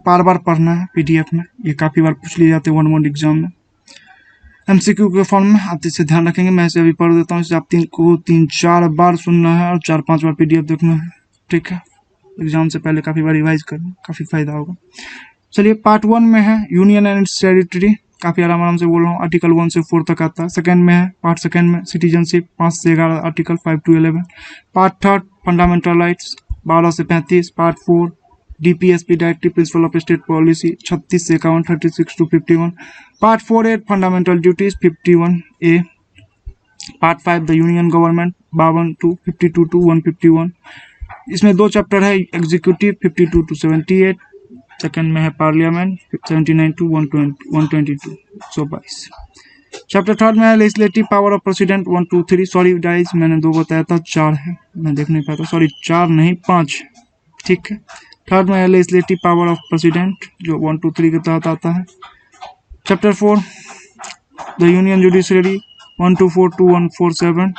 Speaker 1: बार बार पढ़ना है PDF में, ये काफी बार पूछ लिए जाते हैं 1 मोड एग्जाम में MCQ के फॉर्म में, आप इसे ध्यान रखेंगे। मैं इसे अभी पढ़ देता हूँ, इसे आप 3-4 बार सुनना है और 4-5 बार PDF देखना है। ठीक है, एग्जाम से पहले काफी बार रिवाइज करना, काफी फायदा होगा। चलिए पार्ट 1 में है यूनियन एंड इट्स टेरिटरी, काफी आराम से बोल रहा हूँ, आर्टिकल 1 से 4 तक आता है। सेकंड में है पार्ट सेकंड में सिटीजनशिप 5 से 11 article 5 to 11। Part third fundamental rights 12 से 35। Part 4 DPSP directive principle of state policy 36 से 51 36 to 51। Part 4A fundamental duties 51A। Part 5 the union government 52 to 52 to 151। इसमें 2 चैप्टर है एग्जीक्यूटिव 52 to 78। सेकंड में है parliament 79 to 122 122। Chapter third में है legislative power of president 1 2 3। Sorry guys, मैंने 2 बताया था, 4 है, मैं देख नहीं पाया था, सॉरी 4 नहीं 5। ठीक है, थर्ड में है लेजिस्लेटिव पावर ऑफ प्रेसिडेंट जो 1 2 3 के तहत आता है। Chapter 4 the union judiciary 124 to 147।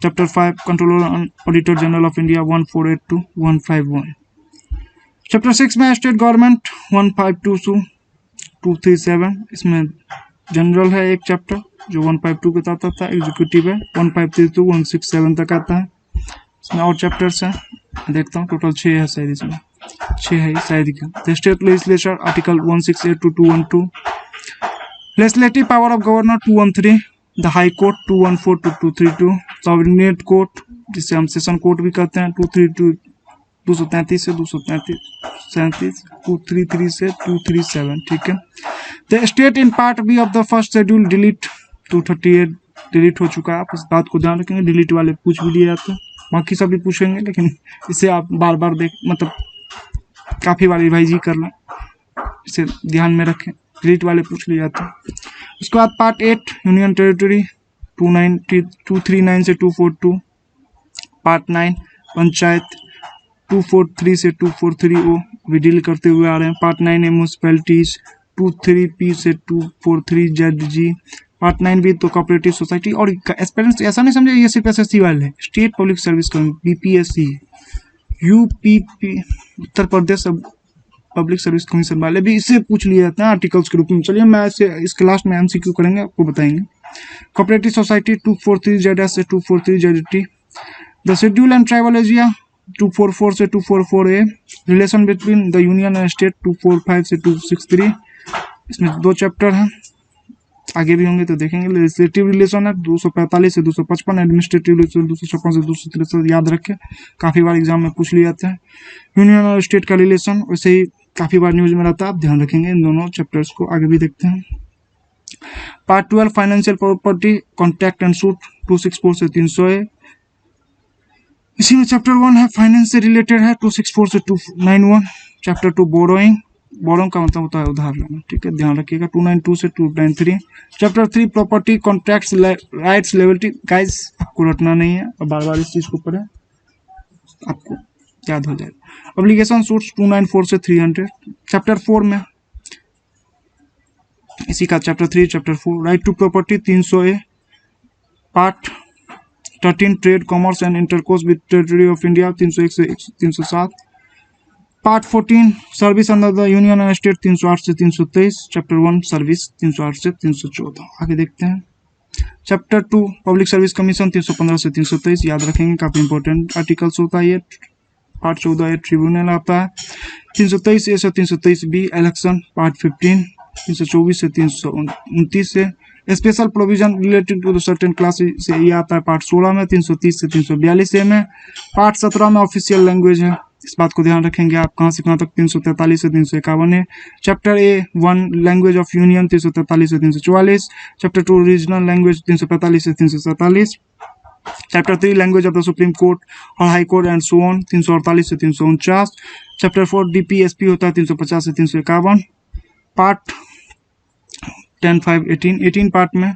Speaker 1: Chapter 5 controller and auditor general of India 148 to 151। Chapter 6 में स्टेट गवर्नमेंट 152 to 237। इसमें जनरल है एक चैप्टर जो 152 के तहत आता है, एग्जीक्यूटिव है 153 to 167 तक आता है। इसमें और चैप्टर्स हैं, देखता हूँ टोटल 6 है शायद, इसमें 6 है शायद का। The state legislature article 168 to 212। Legislative power of governor 213। The high court 214 to 232। Sovereign court जिसे हम सेशन कोर्ट भी कहते हैं 232 233 से 237 233 से 237। ठीक है। The state in part B of the first schedule delete 238 delete हो चुका है, आप इस बात को ध्यान रखेंगे। डिलीट वाले पूछ भी लिए जाते हैं, बाकी सब भी पूछेंगे, लेकिन इसे आप बार बार मतलब काफी बार रिवाइज ही करना, इसे ध्यान में रखें, डिलीट वाले पूछ लिए जाते हैं। उसके बाद पार्ट 8 यूनियन टेरिटरी 239 से 242। पार्ट 9 पंचायत 243 से 243 भी डील करते हुए आ रहे हैं। पार्ट 9 है म्यूनसिपैलिटीज 23P से 243 ZG। पार्ट 9 भी तो कोऑपरेटिव सोसाइटी। और एस्पिरेंट्स ऐसा नहीं समझे ये सिर्फ SSC वाले है, state public service commission BPSC UPP Uttar Pradesh public service commission वाले भी इससे पूछ लिए जाते हैं आर्टिकल्स के रूप में। चलिए मैं इसे इसके लास्ट में MCQ करेंगे, आपको बताएंगे। कोऑपरेटिव सोसाइटी 243 ZS से 243 ZT। The schedule and tribal area 244 से 244A। Relation between the union and state 245 से 263। इसमें 2 चैप्टर हैं। आगे भी होंगे तो देखेंगे। लेजिस्लेटिव रिलेशन है 245 से 255, एडमिनिस्ट्रेटिव रिलेशन 256 से 263, याद रखें, काफी बार एग्जाम में पूछ लिए जाते हैं। यूनियन और स्टेट का रिलेशन वैसे ही काफी बार न्यूज में रहता है, आप ध्यान रखेंगे इन दोनों चैप्टर्स को। आगे भी देखते हैं। Part 12 financial property contract and suit 264 से 300 है। इसी में चैप्टर 1 है फाइनेंस से रिलेटेड है 264 से 291। चैप्टर 2 बोरोइंग, बोरोइंग का मतलब होता है उधार लेना, ठीक है, ध्यान रखिएगा, 292 से 293। Chapter 3 property contracts rights liberty, guys आपको रटना नहीं है और बार बार इस चीज को पढ़ें, आपको याद हो जाएगा। ऑब्लिगेशन सूट्स 294 से 300। चैप्टर 4 में इसी का chapter 3 chapter 4 right to property 300 A. Part 13 trade commerce and intercourse with territory of India 301 से 307। Part 14 service under the union and state 308 से 323। चैप्टर 1 सर्विस 308 से 314। आगे देखते हैं। चैप्टर 2 पब्लिक सर्विस कमीशन 315 से 323, याद रखेंगे, काफी इंपॉर्टेंट आर्टिकल्स होता है ये। पार्ट 14 ट्रिब्यूनल आता है 323 ए से 323 बी। इलेक्शन पार्ट 15 324 से 329 से। Special provision related to certain class से ये आता है पार्ट 16 में 330 से 342 ए में। पार्ट 17 में ऑफिशियल लैंग्वेज है, इस बात को ध्यान रखेंगे आप, कहाँ से कहाँ तक 343 से 351 है। Chapter A 1 language of union 343 से 344। चैप्टर 2 रीजनल लैंग्वेज 345 से 347। Chapter 3 language of the supreme court और high court and so on 348 से 349। चैप्टर 4 डीपीएसपी होता है 350 से 351। पार्ट 18 पार्ट में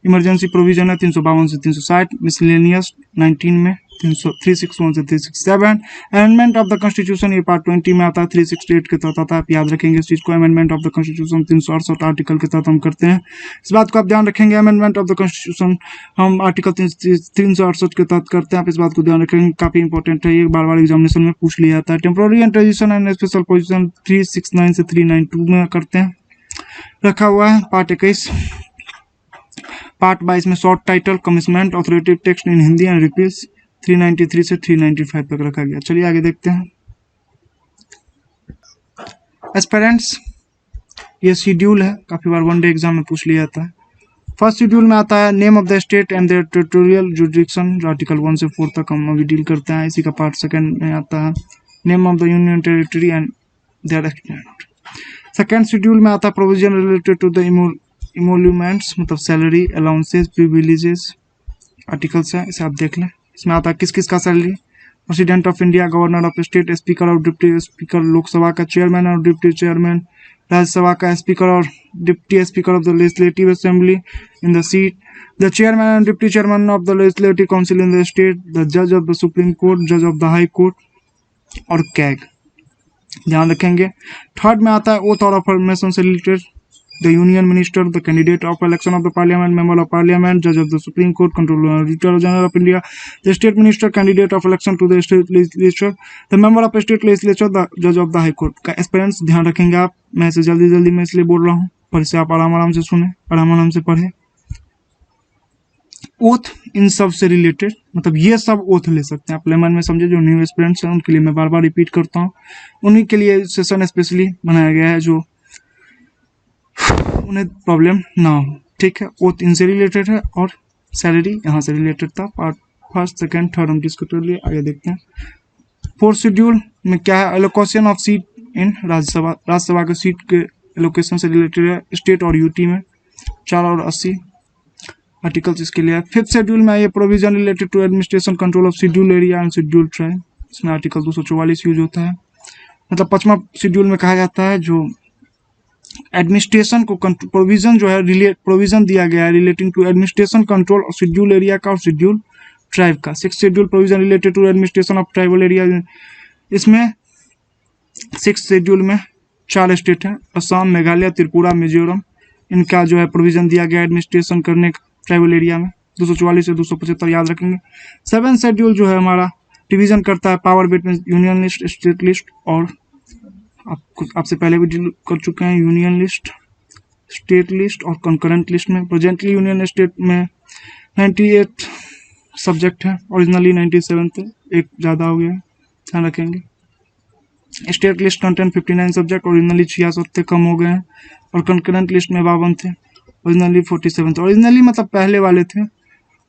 Speaker 1: इमरजेंसी प्रोविजन है 352 से 360। मिसलेनियस 19 में 361 से 367। अमेंडमेंट ऑफ द कॉन्स्टिट्यूशन ये पार्ट 20 में आता है 368 के तहत आता है, आप याद रखेंगे इस चीज को। Amendment of the constitution 368 article के तहत हम करते हैं, इस बात को आप ध्यान रखेंगे। अमेंडमेंट ऑफ द कॉन्स्टिट्यूशन हम आर्टिकल 368 के तहत करते हैं, आप इस बात को ध्यान रखेंगे, काफी इंपॉर्टेंट है ये, बार बार एग्जामिनेशन में पूछ लिया जाता है। Temporary and transition and special position 369 से 392 में करते हैं, रखा हुआ है। पार्ट 21 पार्ट 22 में short title commitment authoritative text in Hindi and repeats 393 से 395 तक रखा गया। चलिए आगे देखते हैं। एस्पिरेंट्स ये शेड्यूल है, काफी बार वनडे एग्जाम में पूछ लिया जाता है। फर्स्ट शेड्यूल में आता है name of the state and their territorial jurisdiction, article 1 से 4 तक हम अभी डील करते हैं। इसी का पार्ट 2 में आता है name of the union territory and their extent. Second schedule में आता है provision related to the emoluments, मतलब सैलरी अलाउंसेस प्रिविलेजेस आर्टिकल्स है, इसे आप देख लें। इसमें आता है किस किस का salary, president of India, governor of state, speaker और डिप्टी स्पीकर लोकसभा का, चेयरमैन और डिप्टी चेयरमैन राज्यसभा का, स्पीकर और deputy speaker of the legislative assembly in the seat, the chairman and deputy chairman of the legislative council in the state, the जज of the supreme court, जज of the high court और CAG, ध्यान रखेंगे। Third में आता है oath और affirmation से related, the union minister, the candidate of election of the parliament, member of parliament, जज of the supreme court, controller auditor general of India, the state minister, candidate of election to the state legislature, the member of state legislature, the जज of the high court का aspirants ध्यान रखेंगे आप। मैं इसे जल्दी में इसलिए बोल रहा हूँ, पर इसे आप आराम से सुने, आराम से पढ़े। ओथ इन सब से रिलेटेड, मतलब ये सब ओथ ले सकते हैं आप, लेमन में समझे, जो न्यू एस्पिरेंट्स हैं उनके लिए मैं बार बार रिपीट करता हूँ, उन्हीं के लिए सेशन स्पेशली बनाया गया है जो उन्हें प्रॉब्लम ना हो, ठीक है। ओथ इनसे रिलेटेड है और सैलरी यहाँ से रिलेटेड था। पार्ट फर्स्ट सेकंड थर्ड हम डिस्कस कर लिए, आगे देखते हैं। फोर्थ शेड्यूल में क्या है, एलोकेशन ऑफ सीट इन राज्यसभा के सीट के एलोकेशन से रिलेटेड है, स्टेट और यूटी में 4 और 80 आर्टिकल्स इसके लिए है। फिफ्थ शेड्यूल में ये provision related to administration control of schedule area and schedule tribe, इसमें आर्टिकल 244 यूज होता है। मतलब 5वां शेड्यूल में कहा जाता है जो एडमिनिस्ट्रेशन को प्रोविजन जो है प्रोविजन दिया गया है रिलेटिंग टू एडमिनिस्ट्रेशन कंट्रोल और शेड्यूल एरिया का और शेड्यूल ट्राइब का। 6th schedule provision related to administration of tribal area, इसमें 6th शेड्यूल में 4 स्टेट हैं, असम, मेघालय, त्रिपुरा, मिजोरम, इनका जो है प्रोविजन दिया गया एडमिनिस्ट्रेशन करने का ट्राइबल एरिया में, 244 से 275 याद रखेंगे। 7th शेड्यूल जो है हमारा डिवीजन करता है power between union list, state list, और आपसे पहले भी डील कर चुके हैं यूनियन लिस्ट, स्टेट लिस्ट और कंकरेंट लिस्ट में। प्रेजेंटली यूनियन स्टेट में 98 सब्जेक्ट है, ओरिजिनली 97 थे, एक ज़्यादा हो गया है, ध्यान रखेंगे। State list content 59 subject, originally 66 थे, कम हो गए हैं, और कंकरेंट लिस्ट में 52 थे, ओरिजिनली 47 ओरिजिनली मतलब पहले वाले थे,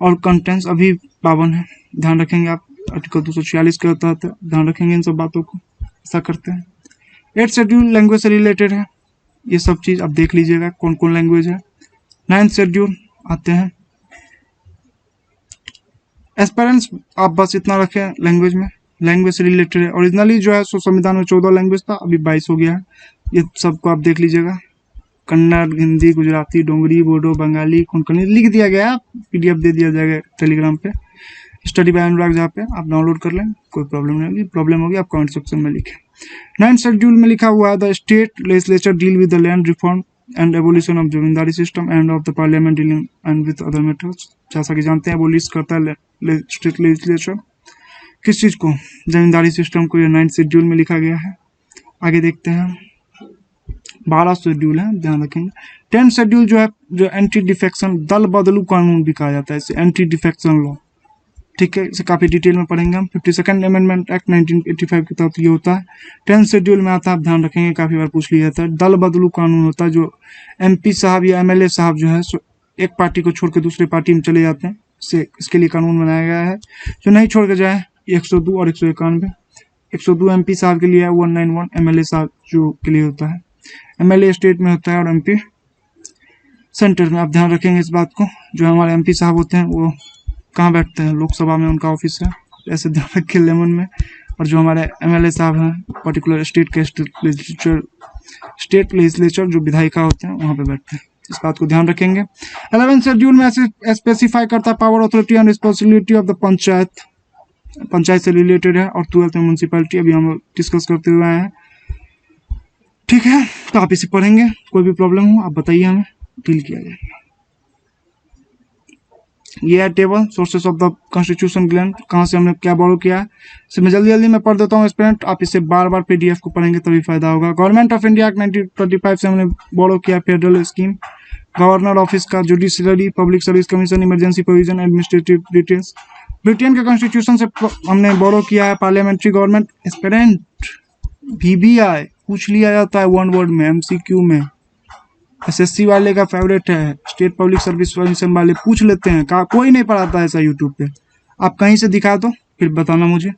Speaker 1: और कंटेंट्स अभी 52 है। ध्यान रखेंगे आप आर्टिकल 246 के तहत ध्यान रखेंगे इन सब बातों को, ऐसा करते हैं। 8th शेड्यूल लैंग्वेज से रिलेटेड है, ये सब चीज़ आप देख लीजिएगा कौन कौन लैंग्वेज है। 9th शेड्यूल आते हैं, एस्पेरेंट्स आप बस इतना रखें लैंग्वेज में, लैंग्वेज से रिलेटेड है। ओरिजिनली जो है सो संविधान में 14 लैंग्वेज था, अभी 22 हो गया है। ये सबको आप देख लीजिएगा, कन्नड़, हिंदी, गुजराती, डोंगरी, बोडो, बंगाली, कोंकणी लिख दिया गया है, PDF दे दिया जाएगा टेलीग्राम पे, स्टडी बाय अनुराग, जहाँ पे आप डाउनलोड कर लें, कोई प्रॉब्लम नहीं होगी। प्रॉब्लम होगी आप कमेंट सेक्शन में लिखें। 9th शेड्यूल में लिखा हुआ है the state legislature deal with the land reform and abolition of zamindari system end of the parliament dealing and with other matters. जैसा कि जानते हैं एबोलिश करता है स्टेट लेजिस्लेचर किस चीज़ को, जमींदारी सिस्टम को। ये 9th शेड्यूल में लिखा गया है। आगे देखते हैं, 12 शेड्यूल है, ध्यान रखेंगे। 10th शेड्यूल जो है, जो एंटी डिफेक्शन दल बदलू कानून भी कहा जाता है इसे, एंटी डिफेक्शन लॉ, ठीक है, इसे काफी डिटेल में पढ़ेंगे हम। 52nd अमेंडमेंट एक्ट 1985 के तहत ये होता है। 10th शेड्यूल में आता है, आप ध्यान रखेंगे, काफी बार पूछ लिया जाता है। दल बदलू कानून होता है, जो MP साहब या MLA साहब जो है एक पार्टी को छोड़ के दूसरे पार्टी में चले जाते हैं, इसके लिए कानून बनाया गया है। जो नहीं छोड़ के जाए 102 और 191। 102 MP साहब के लिए है, 191 MLA साहब जो के लिए होता है। MLA स्टेट में होता है और MP सेंटर में। आप ध्यान रखेंगे इस बात को, जो हमारे MP साहब होते हैं वो कहाँ बैठते हैं, लोकसभा में उनका ऑफिस है, ऐसे ध्यान रखें लेमन में। और जो हमारे MLA साहब हैं पर्टिकुलर स्टेट के स्टेट लेजिस्लेचर जो विधायिका होते हैं वहाँ पे बैठते हैं, इस बात को ध्यान रखेंगे। 11th शेड्यूल में ऐसे स्पेसिफाई करता है power, authority and responsibility of the panchayat, panchayat से रिलेटेड है। और 12th में म्यूनसिपैलिटी, अभी हम डिस्कस करते हुए आए हैं, ठीक है। तो आप इसे पढ़ेंगे, कोई भी प्रॉब्लम हो आप बताइए, हमें डील किया जाएगा। ये है table sources of the constitution gland, कहाँ से हमने क्या बोरो किया है, इसे मैं जल्दी जल्दी में पढ़ देता हूँ स्टूडेंट, आप इसे बार बार PDF को पढ़ेंगे तभी फायदा होगा। गवर्नमेंट ऑफ इंडिया एक्ट 1935 से हमने बोरो किया फेडरल स्कीम, गवर्नर ऑफिस का, judiciary, public service commission, emergency provision, administrative details. Britain के कॉन्स्टिट्यूशन से हमने बोरो किया है पार्लियामेंट्री गवर्नमेंट। एस्पिरेंट VBI पूछ लिया जाता है 1 वर्ड में, MCQ में। SSC वाले का फेवरेट है, स्टेट पब्लिक सर्विस कमीशन वाले पूछ लेते हैं, कोई नहीं पढ़ाता है ऐसा यूट्यूब पे, आप कहीं से दिखा दो फिर बताना मुझे।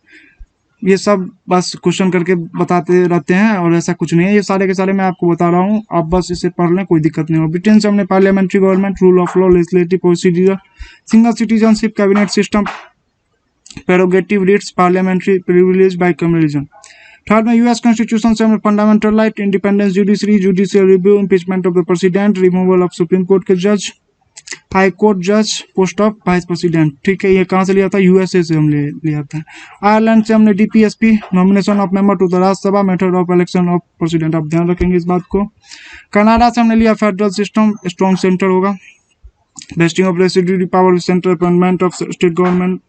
Speaker 1: ये सब बस क्वेश्चन करके बताते रहते हैं और ऐसा कुछ नहीं है, ये सारे के सारे मैं आपको बता रहा हूँ, आप बस इसे पढ़ लें, कोई दिक्कत नहीं हो। ब्रिटेन से हमने parliamentary government, rule of law, legislative procedure, single citizenship, cabinet system, prerogative writs, parliamentary privilege by communism. Third में US कॉन्स्टिट्यूशन से हमें fundamental right, independence judiciary, judicial review, impeachment of the president, removal of supreme court के जज, high court जज, post of vice president, ठीक है। ये कहाँ से लिया था, USA से हम लिया था। आयरलैंड से हमने DPSP, nomination of member to the Rajya Sabha, method of election of president, आप ध्यान रखेंगे इस बात को। कनाडा से हमने लिया फेडरल सिस्टम, स्ट्रॉन्ग सेंटर होगा, wasting of residuary power, central appointment of state government.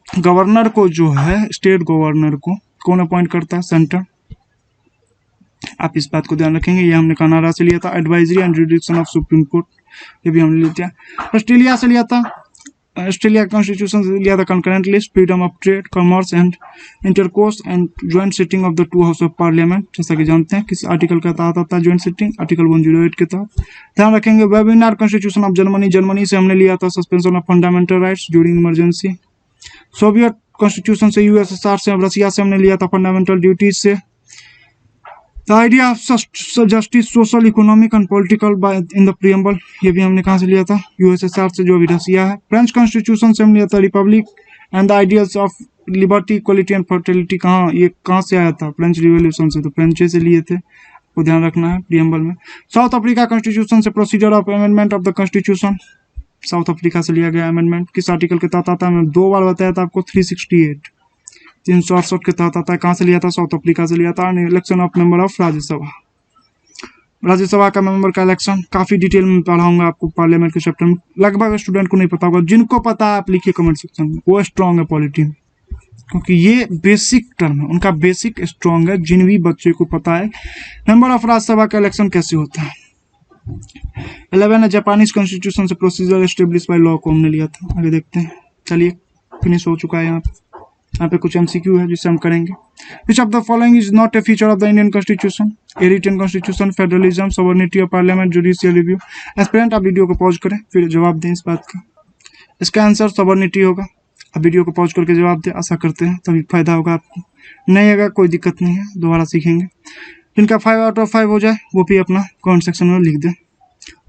Speaker 1: Governor को जो है, स्टेट गवर्नर को कौन अपॉइंट करता है, सेंटर, आप इस बात को ध्यान रखेंगे। ये हमने कनाडा से लिया था। Advisory and जुडिक्शन of supreme court, ये भी हमने लिया था। ऑस्ट्रेलिया से लिया था, ऑस्ट्रेलिया कॉन्स्टिट्यूशन से लिया था concurrent list, freedom of trade, commerce and intercourse and joint sitting of the 2 house of parliament. जैसा कि जानते हैं किस आर्टिकल के तहत आता है ज्वाइंट सिटिंग, आर्टिकल 108 के तहत, ध्यान रखेंगे। Webinar constitution of Germany, Germany से हमने लिया था suspension of fundamental rights during emergency. Soviet constitution से USSR से, रसिया से हमने लिया था फंडामेंटल ड्यूटीज से। The idea of justice, social, economic and political in the preamble, ये भी हमने कहाँ से लिया था, USSR से, जो अभी रसिया है। फ्रेंच कॉन्स्टिट्यूशन से हमने लिया था Republic and the ideals of liberty, equality and fertility, ये कहाँ से आया था, फ्रेंच रिवोल्यूशन से, तो फ्रेंच से लिए थे, वो ध्यान रखना है प्रीएम्बल में। साउथ अफ्रीका कॉन्स्टिट्यूशन से procedure of amendment of the constitution, south Africa से लिया गया अमेंडमेंट, किस आर्टिकल के तहत आता है, मैं 2 बार बताया था आपको, 368 368 के तहत आता है। कहाँ से लिया था, साउथ अफ्रीका से लिया था। Election of member of Rajya Sabha, Rajya Sabha का मेंबर का इलेक्शन काफी डिटेल में पढ़ाऊंगा आपको पार्लियामेंट के चैप्टर में, लगभग स्टूडेंट को नहीं पता होगा, जिनको पता है आप लिखिए कमेंट सेक्शन में, वो स्ट्रांग है पॉलिटी में, क्योंकि ये बेसिक टर्म है, उनका बेसिक स्ट्रांग है, जिन भी बच्चे को पता है मेंबर ऑफ राज्यसभा का इलेक्शन कैसे होता है। 11 है जापानीज कॉन्स्टिट्यूशन से प्रोसीजर एस्टेब्लिश बाय लॉ को हमने लिया था। आगे देखते हैं, चलिए फिनिश हो चुका है यहाँ पे। यहाँ पे कुछ एमसीक्यू है जिससे हम करेंगे। Which of the following is not a feature of the Indian constitution? A written constitution, federalism, sovereignty of parliament, judicial review. Aspirant आप वीडियो को पॉज करें फिर जवाब दें इस बात का। इसका आंसर सॉवरेनिटी होगा। अब वीडियो को पॉज करके जवाब दें, आशा करते हैं तभी फायदा होगा आपको। नहीं होगा कोई दिक्कत नहीं है, दोबारा सीखेंगे। जिनका 5 आउट ऑफ 5 हो जाए वो भी अपना कमेंट सेक्शन में लिख दें।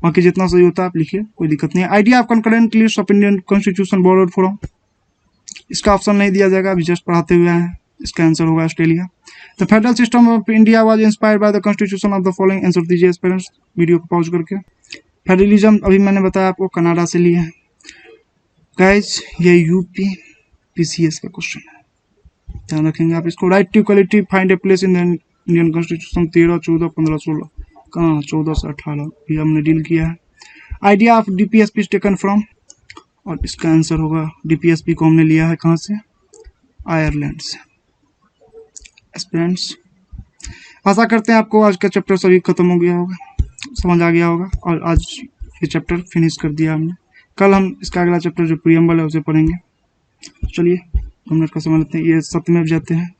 Speaker 1: बाकी जितना सही होता है आप लिखिए, कोई दिक्कत नहीं है। Idea of concurrent list of Indian constitution borrowed from? इसका ऑप्शन नहीं दिया जाएगा, अभी जस्ट पढ़ाते हुए हैं। इसका आंसर होगा Australia. The federal system of India was inspired by the constitution of the following. Answer दीजिए एस्पिरेंट्स वीडियो को पॉज करके। फेडरलिज्म अभी मैंने बताया आपको कनाडा से लिया है। गाइज ये यूपी पीसीएस का क्वेश्चन है, ध्यान रखेंगे आप इसको। Right to equality find a place in the Indian constitution 13, 14, 15, 16। कहाँ 14 से 18 भी हमने डील किया है। Idea of DPSP is taken from, और इसका आंसर होगा डीपीएसपी को हमने लिया है कहाँ से? आयरलैंड से। एस्पिरेंट्स आशा करते हैं आपको आज का चैप्टर सभी खत्म हो गया होगा, समझ आ गया होगा, और आज ये चैप्टर फिनिश कर दिया हमने। कल हम इसका अगला चैप्टर जो प्रियम्बल है उसे पढ़ेंगे। चलिए 2 मिनट का समय लेते हैं। ये सत्यमेव जयते हैं,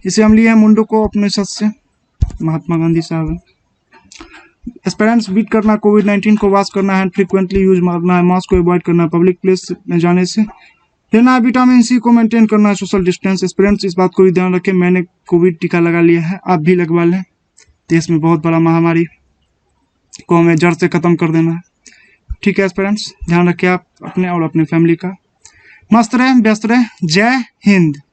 Speaker 1: इसे हम लिए हैं मुंडको उपनिषद से, महात्मा गांधी साहब हैं। एस्पिरेंट्स बीट करना कोविड-19 को, वाश करना है, फ्रिक्वेंटली यूज मारना है, मास्क को अवॉइड करना है पब्लिक प्लेस में जाने से, लेना है विटामिन सी को, मेंटेन करना है सोशल डिस्टेंस। एस्पिरेंट्स इस बात को भी ध्यान रखें, मैंने कोविड टीका लगा लिया है, आप भी लगवा लें। देश में बहुत बड़ा महामारी को हमें जड़ से खत्म कर देना है। ठीक है एस्पिरेंट्स, ध्यान रखें आप अपने और अपने फैमिली का। मस्त रहे, व्यस्त रहे। जय हिंद।